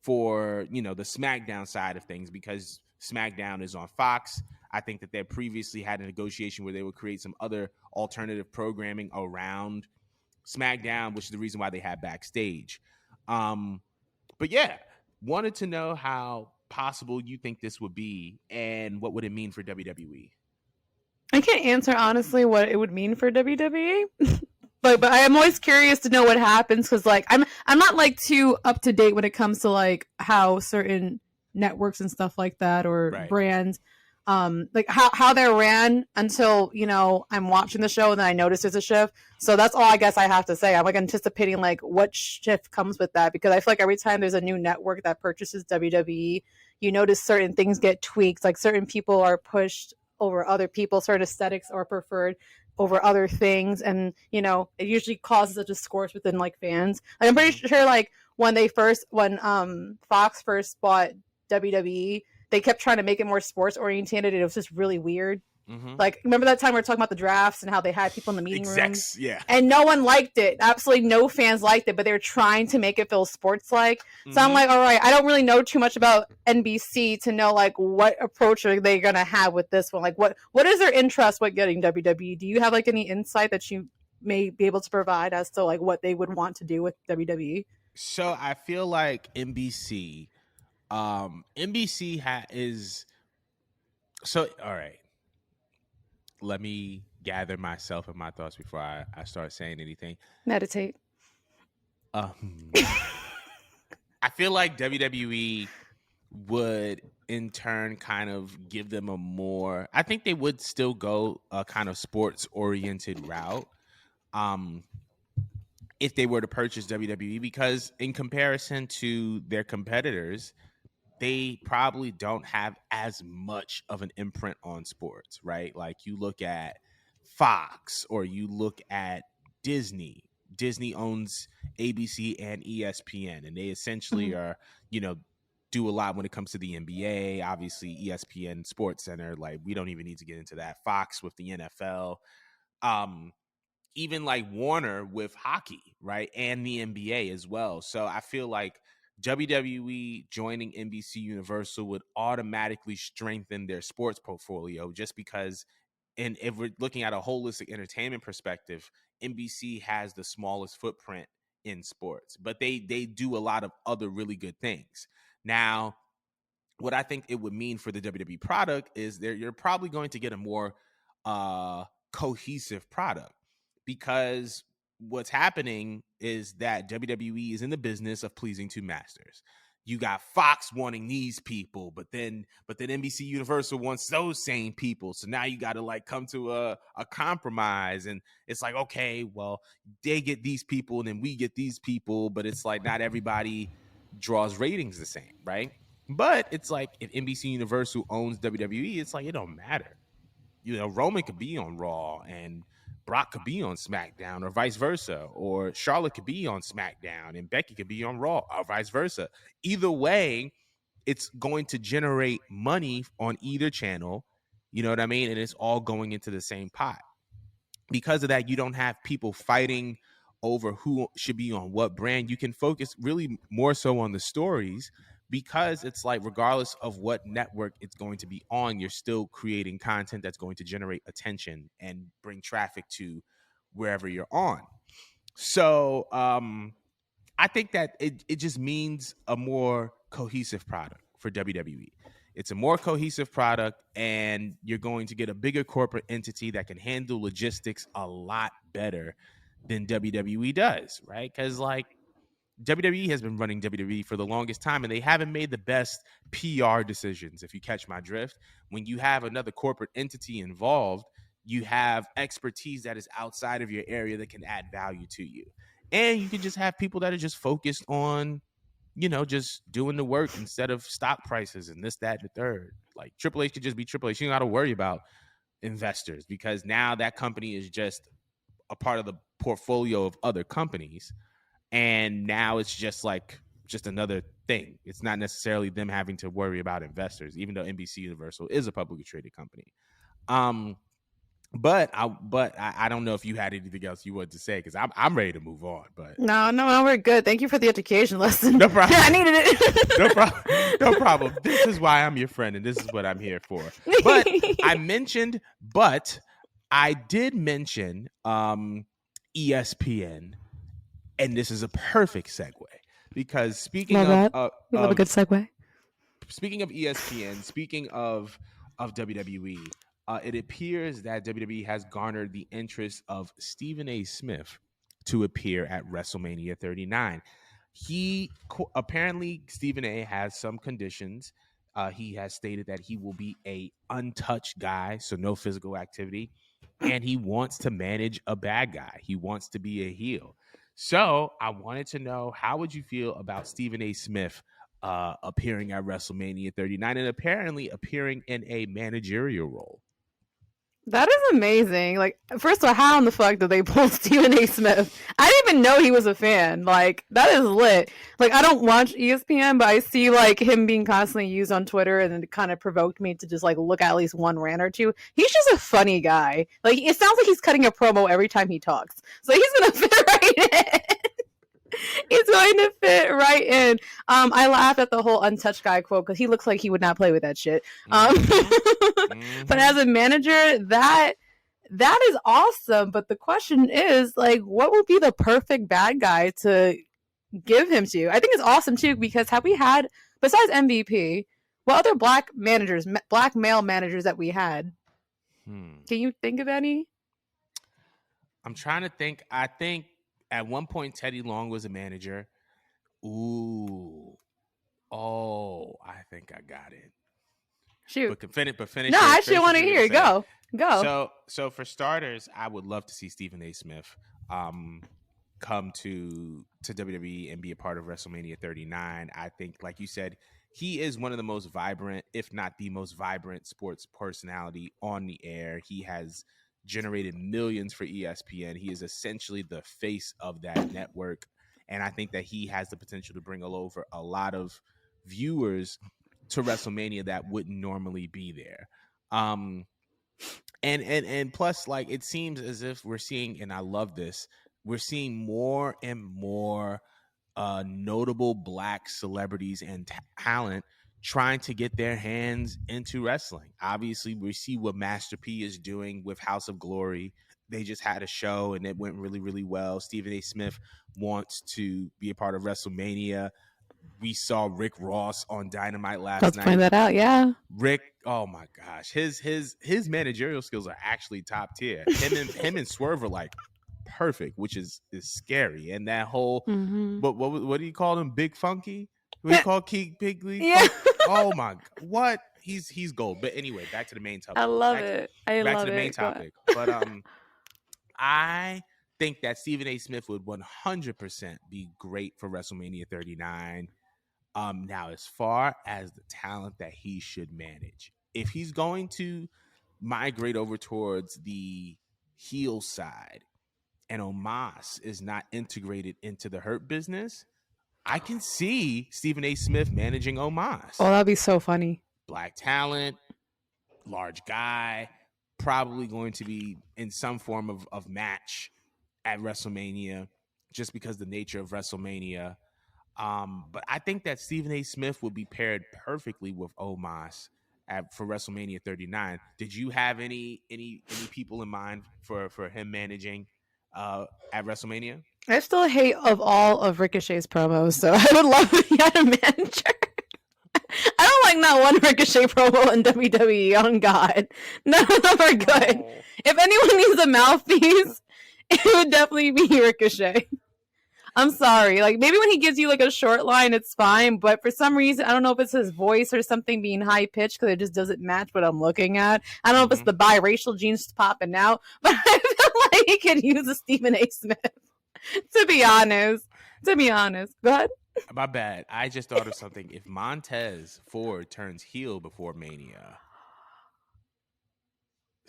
for, the SmackDown side of things, because SmackDown is on Fox. I think that they previously had a negotiation where they would create some other alternative programming around SmackDown, which is the reason why they had Backstage. But yeah, wanted to know how possible you think this would be, and what would it mean for WWE? I can't answer honestly what it would mean for WWE. But I am always curious to know what happens, because like I'm not like too up to date when it comes to like how certain networks and stuff like that, or brands like how they're ran, until I'm watching the show and then I notice there's a shift. So that's all I guess I have to say. I'm like anticipating like what shift comes with that, because I feel like every time there's a new network that purchases WWE, you notice certain things get tweaked, like certain people are pushed over other people, certain aesthetics are preferred over other things, and it usually causes a discourse within like fans. Like, I'm pretty sure like when Fox first bought WWE, they kept trying to make it more sports oriented. It was just really weird. Like, remember that time we were talking about the drafts and how they had people in the meeting rooms? Yeah. And no one liked it. Absolutely no fans liked it, but they were trying to make it feel sports-like. So I'm like, all right, I don't really know too much about NBC to know, like, what approach are they going to have with this one? Like, what is their interest with getting WWE? Do you have, like, any insight that you may be able to provide as to, like, what they would want to do with WWE? So I feel like NBC is... So, all right. Let me gather myself and my thoughts before I start saying anything. Meditate. I feel like WWE would in turn kind of give them a more... I think they would still go a kind of sports oriented route if they were to purchase WWE, because in comparison to their competitors, they probably don't have as much of an imprint on sports, right? Like, you look at Fox or you look at Disney. Disney owns ABC and ESPN, and they essentially are, do a lot when it comes to the NBA. Obviously, ESPN Sports Center, like, we don't even need to get into that. Fox with the NFL. Even like Warner with hockey, right? And the NBA as well. So I feel like WWE joining NBC Universal would automatically strengthen their sports portfolio, just because, and if we're looking at a holistic entertainment perspective, NBC has the smallest footprint in sports, but they do a lot of other really good things. Now, what I think it would mean for the WWE product is you're probably going to get a more cohesive product, because what's happening is that WWE is in the business of pleasing two masters. You got Fox wanting these people, but then NBC Universal wants those same people. So now you got to like come to a compromise, and it's like, okay, well, they get these people and then we get these people, but it's like not everybody draws ratings the same, right? But it's like, if NBC Universal owns WWE, it's like, it don't matter. Roman could be on Raw and Brock could be on SmackDown, or vice versa, or Charlotte could be on SmackDown and Becky could be on Raw, or vice versa. Either way, it's going to generate money on either channel. You know what I mean? And it's all going into the same pot. Because of that, you don't have people fighting over who should be on what brand. You can focus really more so on the stories, because it's like, regardless of what network it's going to be on, you're still creating content that's going to generate attention and bring traffic to wherever you're on. So I think that it just means a more cohesive product for WWE. It's a more cohesive product, and you're going to get a bigger corporate entity that can handle logistics a lot better than WWE does, right? Because like, WWE has been running WWE for the longest time, and they haven't made the best PR decisions, if you catch my drift. When you have another corporate entity involved, You have expertise that is outside of your area that can add value to you. And you can just have people that are just focused on, just doing the work instead of stock prices and this, that, and the third. Like Triple H could just be Triple H. You don't got to worry about investors because now that company is just a part of the portfolio of other companies. And now it's just another thing. It's not necessarily them having to worry about investors, even though NBC Universal is a publicly traded company. But I don't know if you had anything else you wanted to say because I'm ready to move on. But no, we're good. Thank you for the education lesson. No problem. I needed it. No problem. This is why I'm your friend, and this is what I'm here for. But I did mention ESPN, and this is a perfect segue because speaking we love a good segue. Speaking of ESPN, speaking of WWE. It appears that WWE has garnered the interest of Stephen A. Smith to appear at WrestleMania 39. Apparently, Stephen A. has some conditions. He has stated that he will be a untouched guy, so no physical activity, and he wants to manage a bad guy. He wants to be a heel. So I wanted to know, how would you feel about Stephen A. Smith appearing at WrestleMania 39 and apparently appearing in a managerial role? That is amazing. Like, first of all, how in the fuck did they pull Stephen A. Smith? I didn't even know he was a fan. Like, that is lit. Like, I don't watch ESPN, but I see, like, him being constantly used on Twitter, and it kind of provoked me to just, like, look at least one rant or two. He's just a funny guy. Like, it sounds like he's cutting a promo every time he talks. So he's gonna fit right in. He's going to fit right in. I laughed at the whole untouched guy quote because he looks like he would not play with that shit. But as a manager, that is awesome. But the question is, like, what would be the perfect bad guy to give him to? I think it's awesome too because have we had, besides MVP, what other black male managers that we had? Can you think of any? I'm trying to think. I think at one point, Teddy Long was a manager. Ooh. Oh, I think I got it. Shoot. But finish. No, I actually want to hear it. Go. So for starters, I would love to see Stephen A. Smith come to WWE and be a part of WrestleMania 39. I think, like you said, he is one of the most vibrant, if not the most vibrant sports personality on the air. He has generated millions for ESPN. He is essentially the face of that network. And I think that he has the potential to bring over a lot of viewers to WrestleMania that wouldn't normally be there. And plus, like, it seems as if we're seeing, and I love this, we're seeing more and more notable black celebrities and talent trying to get their hands into wrestling. Obviously, we see what Master P is doing with House of Glory. They just had a show and it went really, really well. Stephen A. Smith wants to be a part of WrestleMania. We saw Rick Ross on Dynamite last night. Let's find that out, yeah. Rick, oh my gosh, his managerial skills are actually top tier. Him and Swerve are like perfect, which is scary. And that whole, what do you call him? Big Funky? What do you call Keith Pigley? Yeah. Oh my, what? He's gold. But anyway, back to the main topic. I love it. Back to the main topic. But I think that Stephen A. Smith would 100% be great for WrestleMania 39. Now, as far as the talent that he should manage, if he's going to migrate over towards the heel side and Omos is not integrated into the Hurt Business, I can see Stephen A. Smith managing Omos. Oh, that'd be so funny. Black talent, large guy, probably going to be in some form of match at WrestleMania just because the nature of WrestleMania. But I think that Stephen A. Smith would be paired perfectly with Omos for WrestleMania 39. Did you have any people in mind for him managing at WrestleMania? I still hate of all of Ricochet's promos, so I would love if he had a manager. I don't like not one Ricochet promo in WWE, on God. None of them are good. Oh. If anyone needs a mouthpiece, it would definitely be Ricochet. I'm sorry. Like maybe when he gives you like a short line, it's fine. But for some reason, I don't know if it's his voice or something being high pitched because it just doesn't match what I'm looking at. I don't know if it's the biracial genes popping out, but I feel like he could use a Stephen A. Smith. To be honest. Go ahead. My bad. I just thought of something. If Montez Ford turns heel before Mania,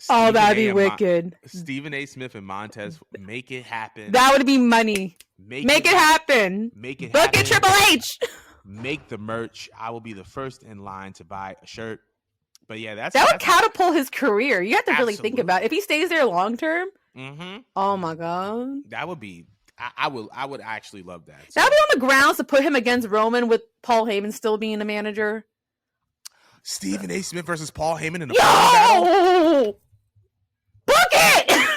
that'd be wicked. Stephen A. Smith and Montez, make it happen. That would be money. Make it happen. Make it Book happen. it, Triple H. Make the merch. I will be the first in line to buy a shirt. But yeah, that would catapult his career. You have to really think about it. If he stays there long term. Oh my god. That would be. I would actually love that. So. That would be on the grounds to put him against Roman with Paul Heyman still being the manager. Stephen A. Smith versus Paul Heyman in a battle. Book it.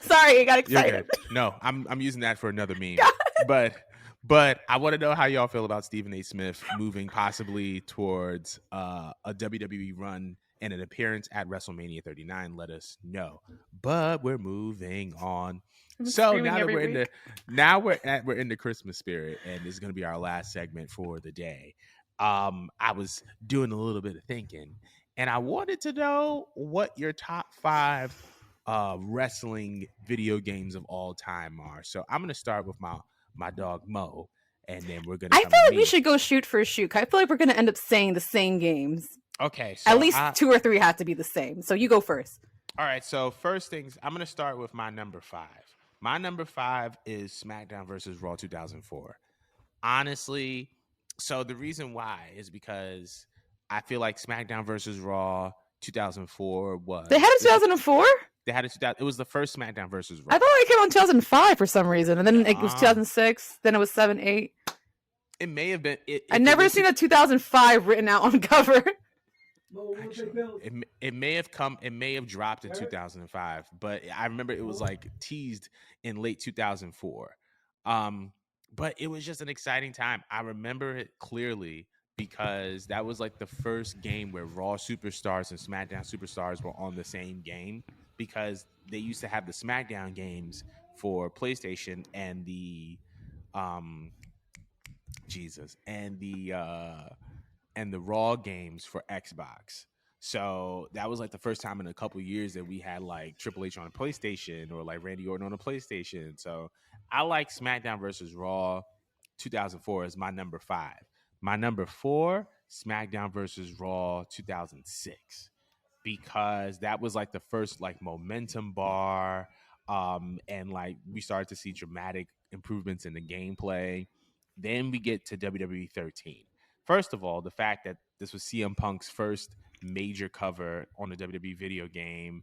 Sorry, I got excited. No, I'm using that for another meme. But I want to know how y'all feel about Stephen A. Smith moving possibly towards a WWE run and an appearance at WrestleMania 39. Let us know. But we're moving on. So now that we're in the Christmas spirit, and this is going to be our last segment for the day. I was doing a little bit of thinking, and I wanted to know what your top 5 wrestling video games of all time are. So I'm going to start with my dog Mo, and then we're going to. I feel like we should go shoot for a shoot. I feel like we're going to end up saying the same games. Okay, so at least 2 or 3 have to be the same. So you go first. All right. So first things, I'm going to start with my number 5. My number 5 is SmackDown versus Raw 2004. Honestly, so the reason why is because I feel like SmackDown versus Raw 2004 was. They had it 2004? They had it. It was the first SmackDown versus Raw. I thought it came on 2005 for some reason, and then it was 2006. Then it was 7, 8. It may have been. I never seen a 2005 written out on cover. Actually, it may have come. It may have dropped in 2005, but I remember it was like teased in late 2004. But it was just an exciting time. I remember it clearly because that was like the first game where Raw Superstars and SmackDown Superstars were on the same game, because they used to have the SmackDown games for PlayStation and the and the Raw games for Xbox. So that was like the first time in a couple years that we had like Triple H on a PlayStation or like Randy Orton on a PlayStation. So I like SmackDown versus Raw 2004 as my number 5. My number 4, SmackDown versus Raw 2006, because that was like the first like momentum bar, and like we started to see dramatic improvements in the gameplay. Then we get to WWE 13. First of all, the fact that this was CM Punk's first major cover on a WWE video game,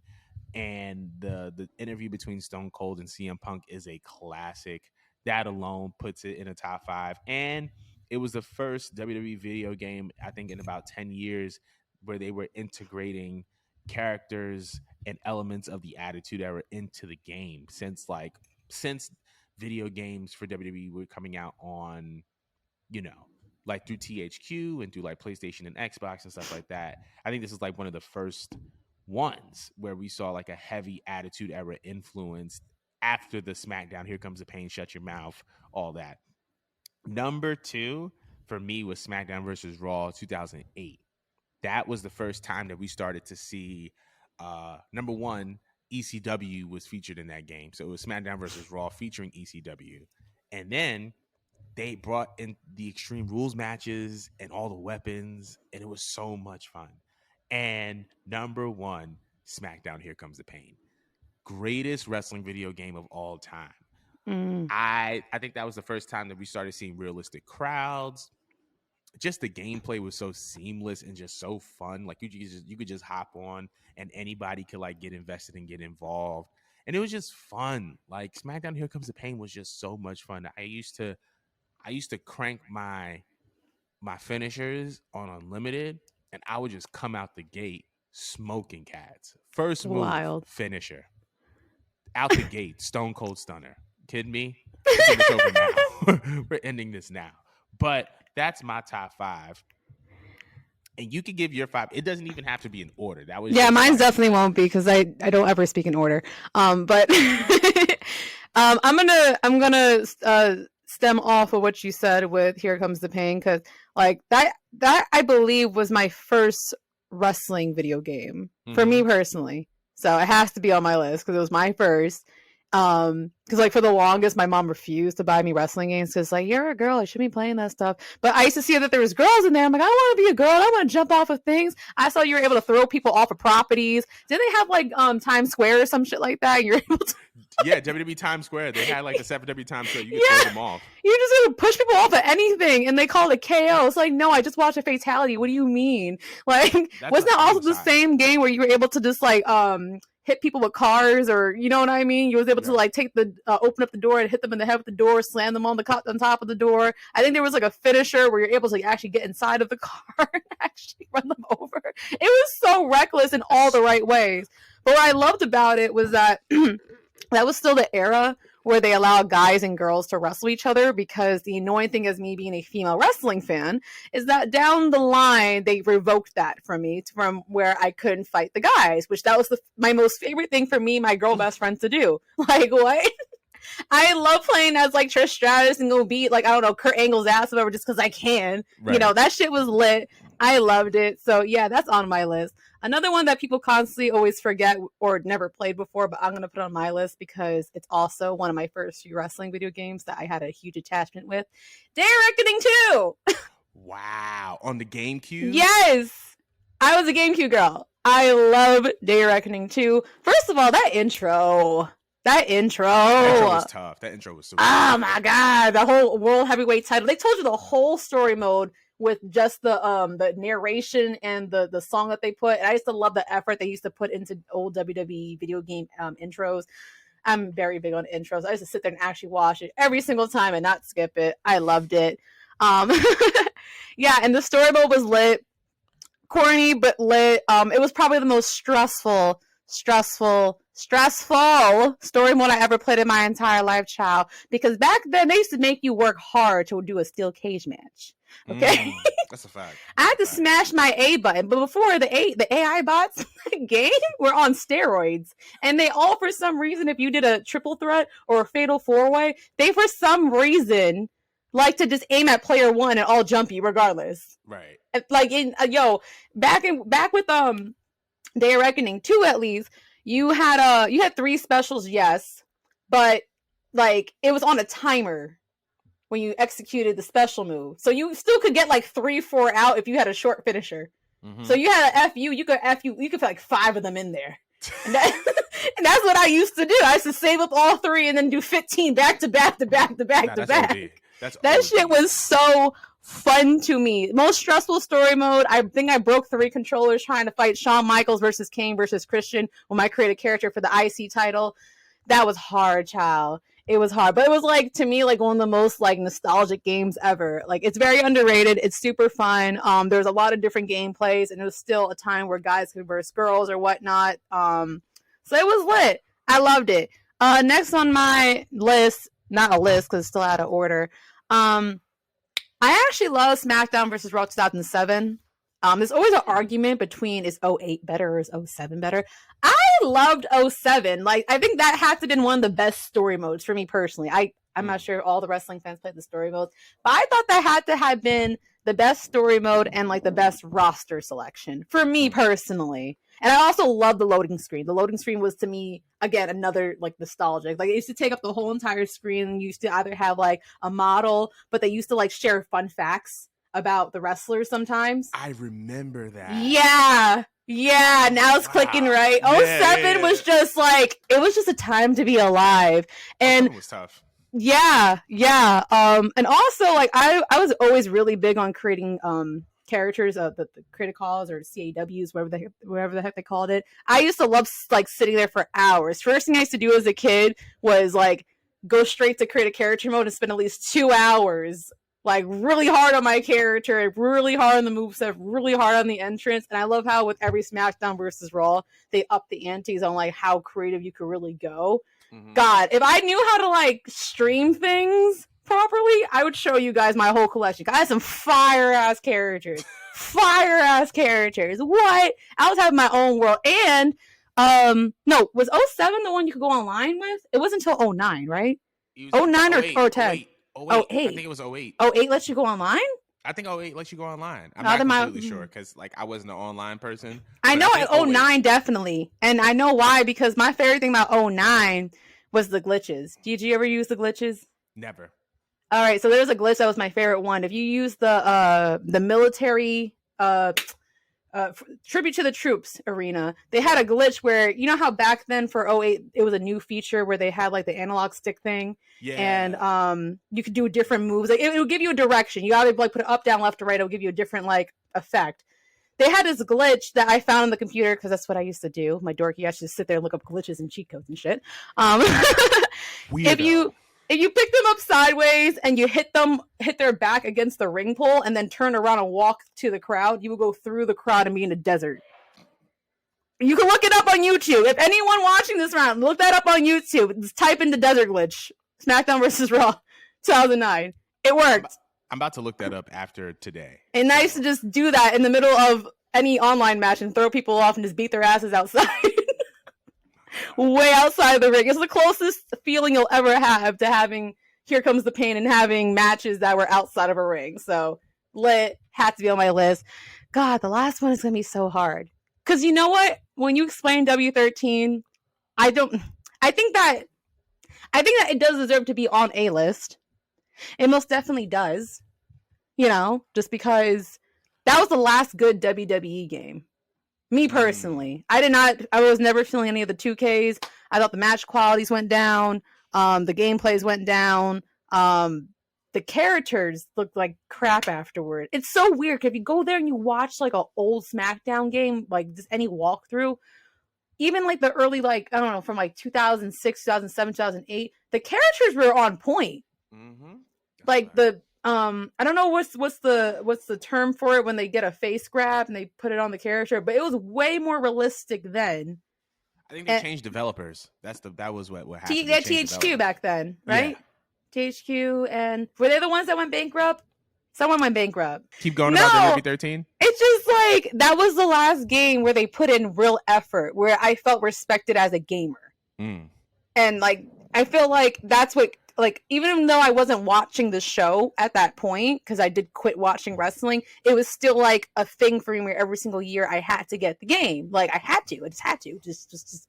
and the interview between Stone Cold and CM Punk is a classic. That alone puts it in a top 5. And it was the first WWE video game, I think, in about 10 years where they were integrating characters and elements of the Attitude Era into the game. Since video games for WWE were coming out on, like through THQ and through like PlayStation and Xbox and stuff like that. I think this is like one of the first ones where we saw like a heavy Attitude Era influence after the SmackDown, Here Comes the Pain, Shut Your Mouth, all that. Number 2 for me was SmackDown versus Raw 2008. That was the first time that we started to see, number 1, ECW was featured in that game. So it was SmackDown versus Raw featuring ECW. And then they brought in the Extreme Rules matches and all the weapons, and it was so much fun. And number 1, SmackDown, Here Comes the Pain. Greatest wrestling video game of all time. I think that was the first time that we started seeing realistic crowds. Just the gameplay was so seamless and just so fun. Like you could just hop on and anybody could like get invested and get involved. And it was just fun. Like SmackDown Here Comes the Pain was just so much fun. I used to crank my finishers on unlimited, and I would just come out the gate smoking cats. First move, wild finisher. Out the gate, Stone Cold Stunner. Kidding me? It's over now. We're ending this now. But that's my top 5. And you can give your 5. It doesn't even have to be in order. That was mine's definitely won't be because I don't ever speak in order. But I'm gonna stem off of what you said with "Here Comes the Pain" because like that I believe was my first wrestling video game for me personally. So it has to be on my list because it was my first. Because like for the longest, my mom refused to buy me wrestling games because like you're a girl, I shouldn't be playing that stuff. But I used to see that there was girls in there. I'm like, I want to be a girl. I want to jump off of things. I saw you were able to throw people off of properties. Did they have like Times Square or some shit like that? You're able to. Yeah, WWE Times Square. They had like the 7W Times Square. You could throw them off. You're just gonna push people off of anything, and they call it KO. It's like, no, I just watched a fatality. What do you mean? Like, wasn't that also the same game where you were able to just like hit people with cars, or you know what I mean? You was able to like take the open up the door and hit them in the head with the door, slam them on top of the door. I think there was like a finisher where you're able to like, actually get inside of the car and actually run them over. It was so reckless in all the right ways. But what I loved about it was that that was still the era where they allowed guys and girls to wrestle each other, because the annoying thing as me being a female wrestling fan is that down the line, they revoked that from me from where I couldn't fight the guys, which that was my most favorite thing for me, my girl best friends to do. Like, what? I love playing as like Trish Stratus and go beat like, I don't know, Kurt Angle's ass or whatever just because I can. Right. You know, that shit was lit. I loved it. So yeah, that's on my list. Another one that people constantly always forget or never played before, but I'm going to put on my list because it's also one of my first few wrestling video games that I had a huge attachment with. Day of Reckoning 2! Wow. On the GameCube? Yes! I was a GameCube girl. I love Day of Reckoning 2. First of all, that intro was tough. That intro was so oh my god, the whole world heavyweight title. They told you the whole story mode with just the narration and the song that they put. And I used to love the effort they used to put into old WWE video game intros. I'm very big on intros. I used to sit there and actually watch it every single time and not skip it. I loved it. Yeah, and the story mode was lit. Corny but lit. It was probably the most stressful story mode I ever played in my entire life, child. Because back then they used to make you work hard to do a steel cage match. Okay, that's a fact. I had to smash my A button, but before the AI bots game were on steroids, and they all, for some reason, if you did a triple threat or a fatal 4-way, they for some reason like to just aim at player one and all jump you regardless. Right. Like back with Day of Reckoning 2 at least, you had 3 specials, yes, but like it was on a timer when you executed the special move. So you still could get like 3-4 out if you had a short finisher. Mm-hmm. So you had an FU, you could fit like 5 of them in there. And, and that's what I used to do. I used to save up all 3 and then do 15 back to back. That shit was so fun to me. Most stressful story mode. I think I broke 3 controllers trying to fight Shawn Michaels versus Kane versus Christian when I created a character for the IC title. That was hard, child. It was hard, but it was like, to me, like one of the most like nostalgic games ever. Like, it's very underrated. It's super fun. There's a lot of different gameplays, and it was still a time where guys could verse girls or whatnot. So it was lit. I loved it. Next on my list, not a list because it's still out of order. I actually love SmackDown versus Raw 2007. There's always an argument between is 08 better or is 07 better. I loved 07. Like, I think that had to have been one of the best story modes for me personally. I'm not sure all the wrestling fans played the story modes, but I thought that had to have been the best story mode and like the best roster selection for me personally. And I also love the loading screen. The loading screen was, to me, again, another like nostalgic. Like, it used to take up the whole entire screen. And you used to either have like a model, but they used to like share fun facts about the wrestlers sometimes. I remember that. Yeah, now it's clicking, right? 07 was just like, it was just a time to be alive. And it was tough. Yeah. And also, like, I was always really big on creating characters, the critic calls or CAWs, whatever the heck they called it. I used to love like sitting there for hours. First thing I used to do as a kid was like go straight to create a character mode and spend at least 2 hours like really hard on my character, really hard on the moveset, really hard on the entrance. And I love how with every SmackDown versus Raw, they up the antes on like how creative you could really go. Mm-hmm. God, if I knew how to like stream things properly, I would show you guys my whole collection. I had some fire-ass characters. What? I was having my own world. And No, was 07 the one you could go online with? It wasn't until 09, right? 09 or 10? 08. I think it was 08. 08 lets you go online? I think 08 lets you go online. I'm Now not that completely sure because like I wasn't an online person. I but know think 09 definitely. And I know why, because my favorite thing about 09 was the glitches. Did you ever use the glitches? Never. All right, so there's a glitch that was my favorite one. If you use the military tribute to the troops arena, they had a glitch where, you know how back then for 08 it was a new feature where they had like the analog stick thing, and you could do different moves. Like, it would give you a direction. You either like put it up, down, left, or right. It'll give you a different like effect. They had this glitch that I found on the computer because that's what I used to do. My dorky ass just sit there and look up glitches and cheat codes and shit. If you pick them up sideways and you hit their back against the ring pole and then turn around and walk to the crowd, you will go through the crowd and be in a desert. You can look it up on YouTube. If anyone watching this round, look that up on YouTube. Just type in the desert glitch. SmackDown versus Raw 2009. It worked. I'm about to look that up after today. And nice to just do that in the middle of any online match and throw people off and just beat their asses outside. Way outside the ring. It's the closest feeling you'll ever have to having Here Comes the Pain and having matches that were outside of a ring. So lit had to be on my list. God, the last one is gonna be so hard. Cause you know what? When you explain W13, I think that it does deserve to be on a list. It most definitely does. You know, just because that was the last good WWE game. Me personally, I was never feeling any of the 2Ks. I thought the match qualities went down. The gameplays went down. The characters looked like crap afterward. It's so weird. If you go there and you watch like an old SmackDown game, like just any walkthrough, even like the early, like, I don't know, from like 2006, 2007, 2008, the characters were on point. Mm-hmm. Like right. I don't know what's the term for it when they get a face grab and they put it on the character, but it was way more realistic then. I think they changed developers. That was what happened. THQ back then, right? Yeah. THQ, and were they the ones that went bankrupt? Someone went bankrupt. Keep going about the W13? It's just like that was the last game where they put in real effort, where I felt respected as a gamer. And like I feel like that's what, like, even though I wasn't watching the show at that point, because I did quit watching wrestling, it was still like a thing for me where every single year I had to get the game. Like I just had to. Just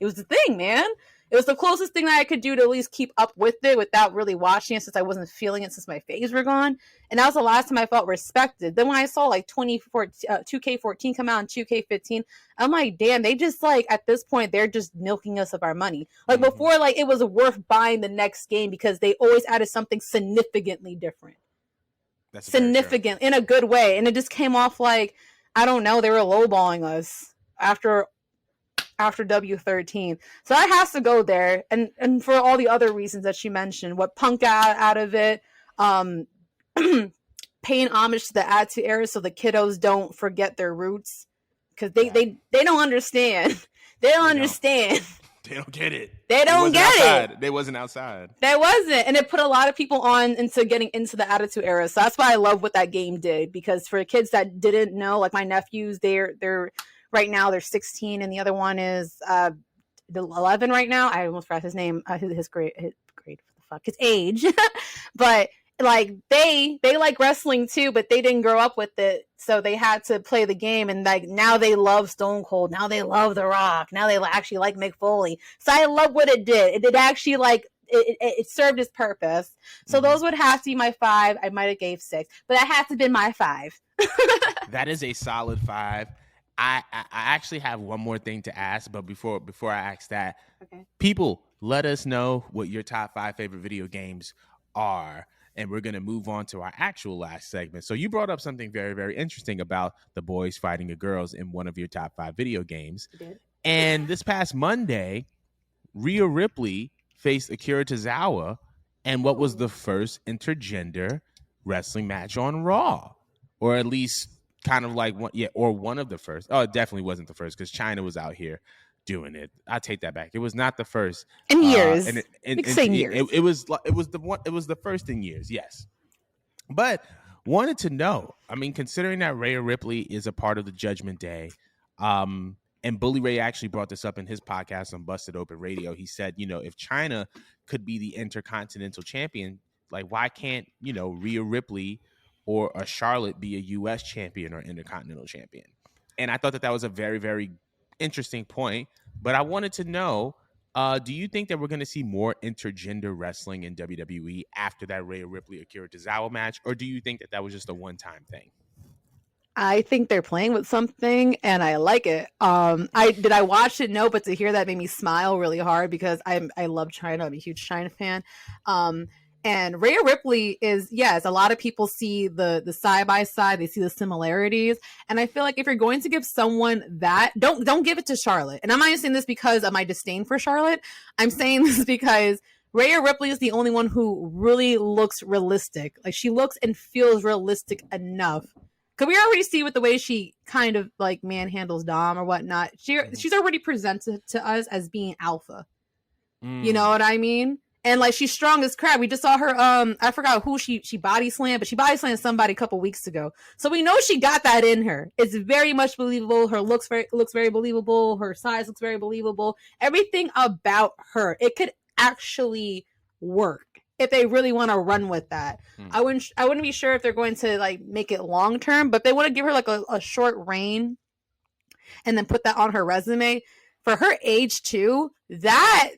it was the thing, man. It was the closest thing that I could do to at least keep up with it without really watching it, since I wasn't feeling it since my faves were gone. And that was the last time I felt respected. Then when I saw like 2K14 come out and 2K15, I'm like, damn, they just like, at this point, they're just milking us of our money. Like before, like it was worth buying the next game because they always added something significantly different. That's significant in a good way. And it just came off like, I don't know, they were lowballing us after W13. So that has to go there. And for all the other reasons that she mentioned, what Punk got out of it, paying homage to the Attitude Era so the kiddos don't forget their roots. Because they don't understand. They don't understand. They don't get it. They don't get it. They wasn't outside. They wasn't. And it put a lot of people on into getting into the Attitude Era. So that's why I love what that game did. Because for kids that didn't know, like my nephews, they're right now they're 16, and the other one is 11 right now. I almost forgot his name, his grade, his age. But like they like wrestling too, but they didn't grow up with it, so they had to play the game. And like now they love Stone Cold, now they love The Rock, now they actually like Mick Foley. So I love what it did. It did actually like it served its purpose. So those would have to be my 5. I might have gave 6, but that has to been my 5. That is a solid 5. I actually have one more thing to ask, but before I ask that, okay. People, let us know what your top 5 favorite video games are, and we're going to move on to our actual last segment. So you brought up something very, very interesting about the boys fighting the girls in one of your top 5 video games. I did. And this past Monday, Rhea Ripley faced Akira Tozawa in what was the first intergender wrestling match on Raw, or at least kind of like one of the first. Oh, it definitely wasn't the first because China was out here doing it. I take that back. It was not the first in years. Years. It was the first in years. Yes, but wanted to know. I mean, considering that Rhea Ripley is a part of the Judgment Day, And Bully Ray actually brought this up in his podcast on Busted Open Radio. He said, if China could be the Intercontinental Champion, like why can't, Rhea Ripley or a Charlotte be a U.S. champion or Intercontinental Champion? And I thought that was a very, very interesting point. But I wanted to know, do you think that we're going to see more intergender wrestling in WWE after that Rhea Ripley Akira Tozawa match? Or do you think that was just a one-time thing? I think they're playing with something, and I like it. I watch it? No, but to hear that made me smile really hard because I love China. I'm a huge China fan. And Rhea Ripley is, yes, a lot of people see the side by side. They see the similarities, and I feel like if you're going to give someone that, don't give it to Charlotte. And I'm not saying this because of my disdain for Charlotte. I'm saying this because Rhea Ripley is the only one who really looks realistic. Like she looks and feels realistic enough. Because we already see with the way she kind of like manhandles Dom or whatnot. She's already presented to us as being alpha. You know what I mean? And like she's strong as crap. We just saw her. I forgot who she body slammed, but she body slammed somebody a couple weeks ago. So we know she got that in her. It's very much believable. Her looks very believable. Her size looks very believable. Everything about her, it could actually work if they really want to run with that. I wouldn't be sure if they're going to like make it long term, but they want to give her like a short reign and then put that on her resume for her age too. That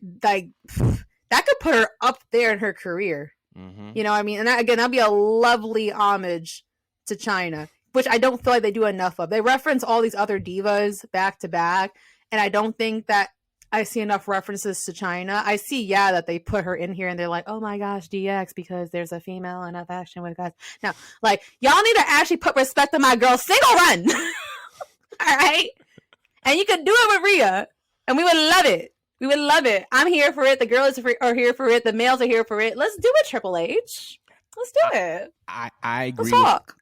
could put her up there in her career. You know what I mean? And that'd be a lovely homage to China, which I don't feel like they do enough of. They reference all these other divas back to back, and I don't think that I see enough references to China. I see, that they put her in here and they're like, oh my gosh, DX, because there's a female in a faction with guys. Now, like, y'all need to actually put respect on my girl Single Run. All right? And you could do it with Rhea, and we would love it. We would love it. I'm here for it. The girls are here for it. The males are here for it. Let's do it, Triple H. Let's do it. I agree. Let's talk.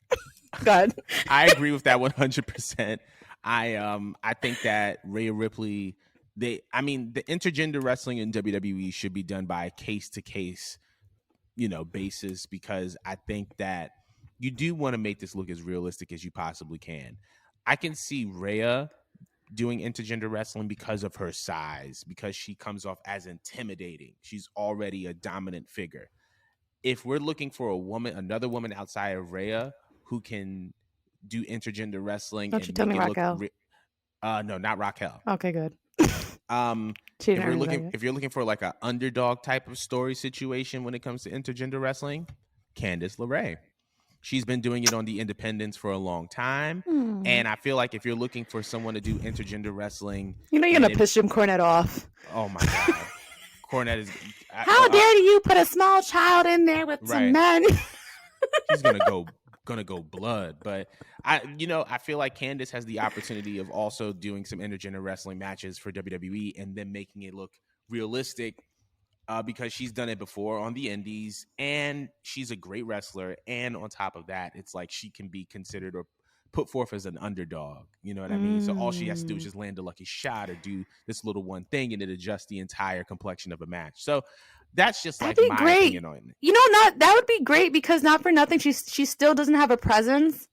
Good. I agree with that 100%. I think that Rhea Ripley... the intergender wrestling in WWE should be done by a case-to-case, basis, because I think that you do want to make this look as realistic as you possibly can. I can see Rhea doing intergender wrestling because of her size, because she comes off as intimidating. She's already a dominant figure. If we're looking for another woman outside of Rhea who can do intergender wrestling, don't you tell me Raquel? No, not Raquel. Okay, good. If you're looking for like an underdog type of story situation when it comes to intergender wrestling, Candice LeRae. She's been doing it on the independents for a long time. And I feel like if you're looking for someone to do intergender wrestling... you're going to piss Jim Cornette off. Oh, my God. Cornette is... How dare you put a small child in there with some men? He's going to go blood. But, I feel like Candice has the opportunity of also doing some intergender wrestling matches for WWE and then making it look realistic. Because she's done it before on the indies, and she's a great wrestler. And on top of that, it's like she can be considered or put forth as an underdog. You know what I mean? So all she has to do is just land a lucky shot or do this little one thing, and it adjusts the entire complexion of a match. So that's just like my opinion on it. That would be great because not for nothing, she still doesn't have a presence.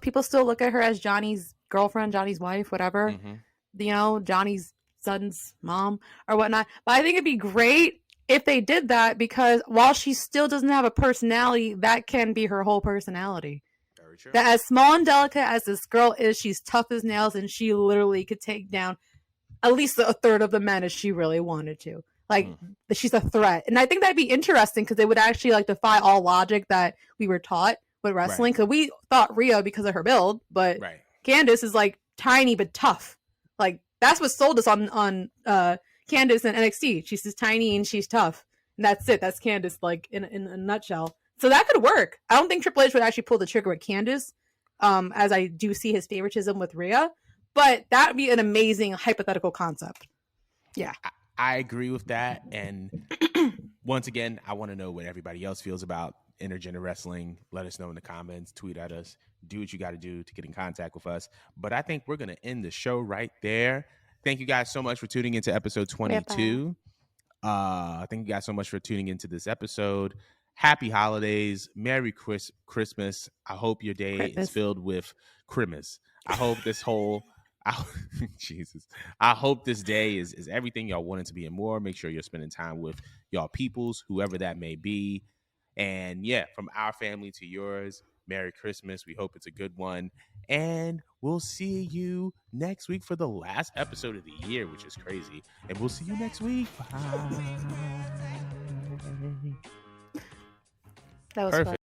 People still look at her as Johnny's girlfriend, Johnny's wife, whatever. Johnny's son's mom or whatnot. But I think it'd be great if they did that, because while she still doesn't have a personality, that can be her whole personality. Very true. That as small and delicate as this girl is, she's tough as nails, and she literally could take down at least a third of the men if she really wanted to. She's a threat. And I think that'd be interesting because they would actually like defy all logic that we were taught with wrestling. Because we thought Rhea because of her build, but Candice is like tiny but tough. Like that's what sold us on Candice in NXT. She's just tiny and she's tough. And that's it. That's Candice, like in a nutshell. So that could work. I don't think Triple H would actually pull the trigger with Candice, as I do see his favoritism with Rhea. But that'd be an amazing hypothetical concept. Yeah. I agree with that. And once again, I want to know what everybody else feels about intergender wrestling. Let us know in the comments. Tweet at us. Do what you got to do to get in contact with us. But I think we're going to end the show right there. Thank you guys so much for tuning into episode 22. Thank you guys so much for tuning into this episode. Happy holidays. Merry Christmas. I hope your day is filled with Christmas. I hope this whole Jesus. I hope this day is everything y'all wanted to be and more. Make sure you're spending time with y'all peoples, whoever that may be. And yeah, from our family to yours, Merry Christmas. We hope it's a good one. And we'll see you next week for the last episode of the year, which is crazy. And we'll see you next week. Bye. That was Perfect. fun.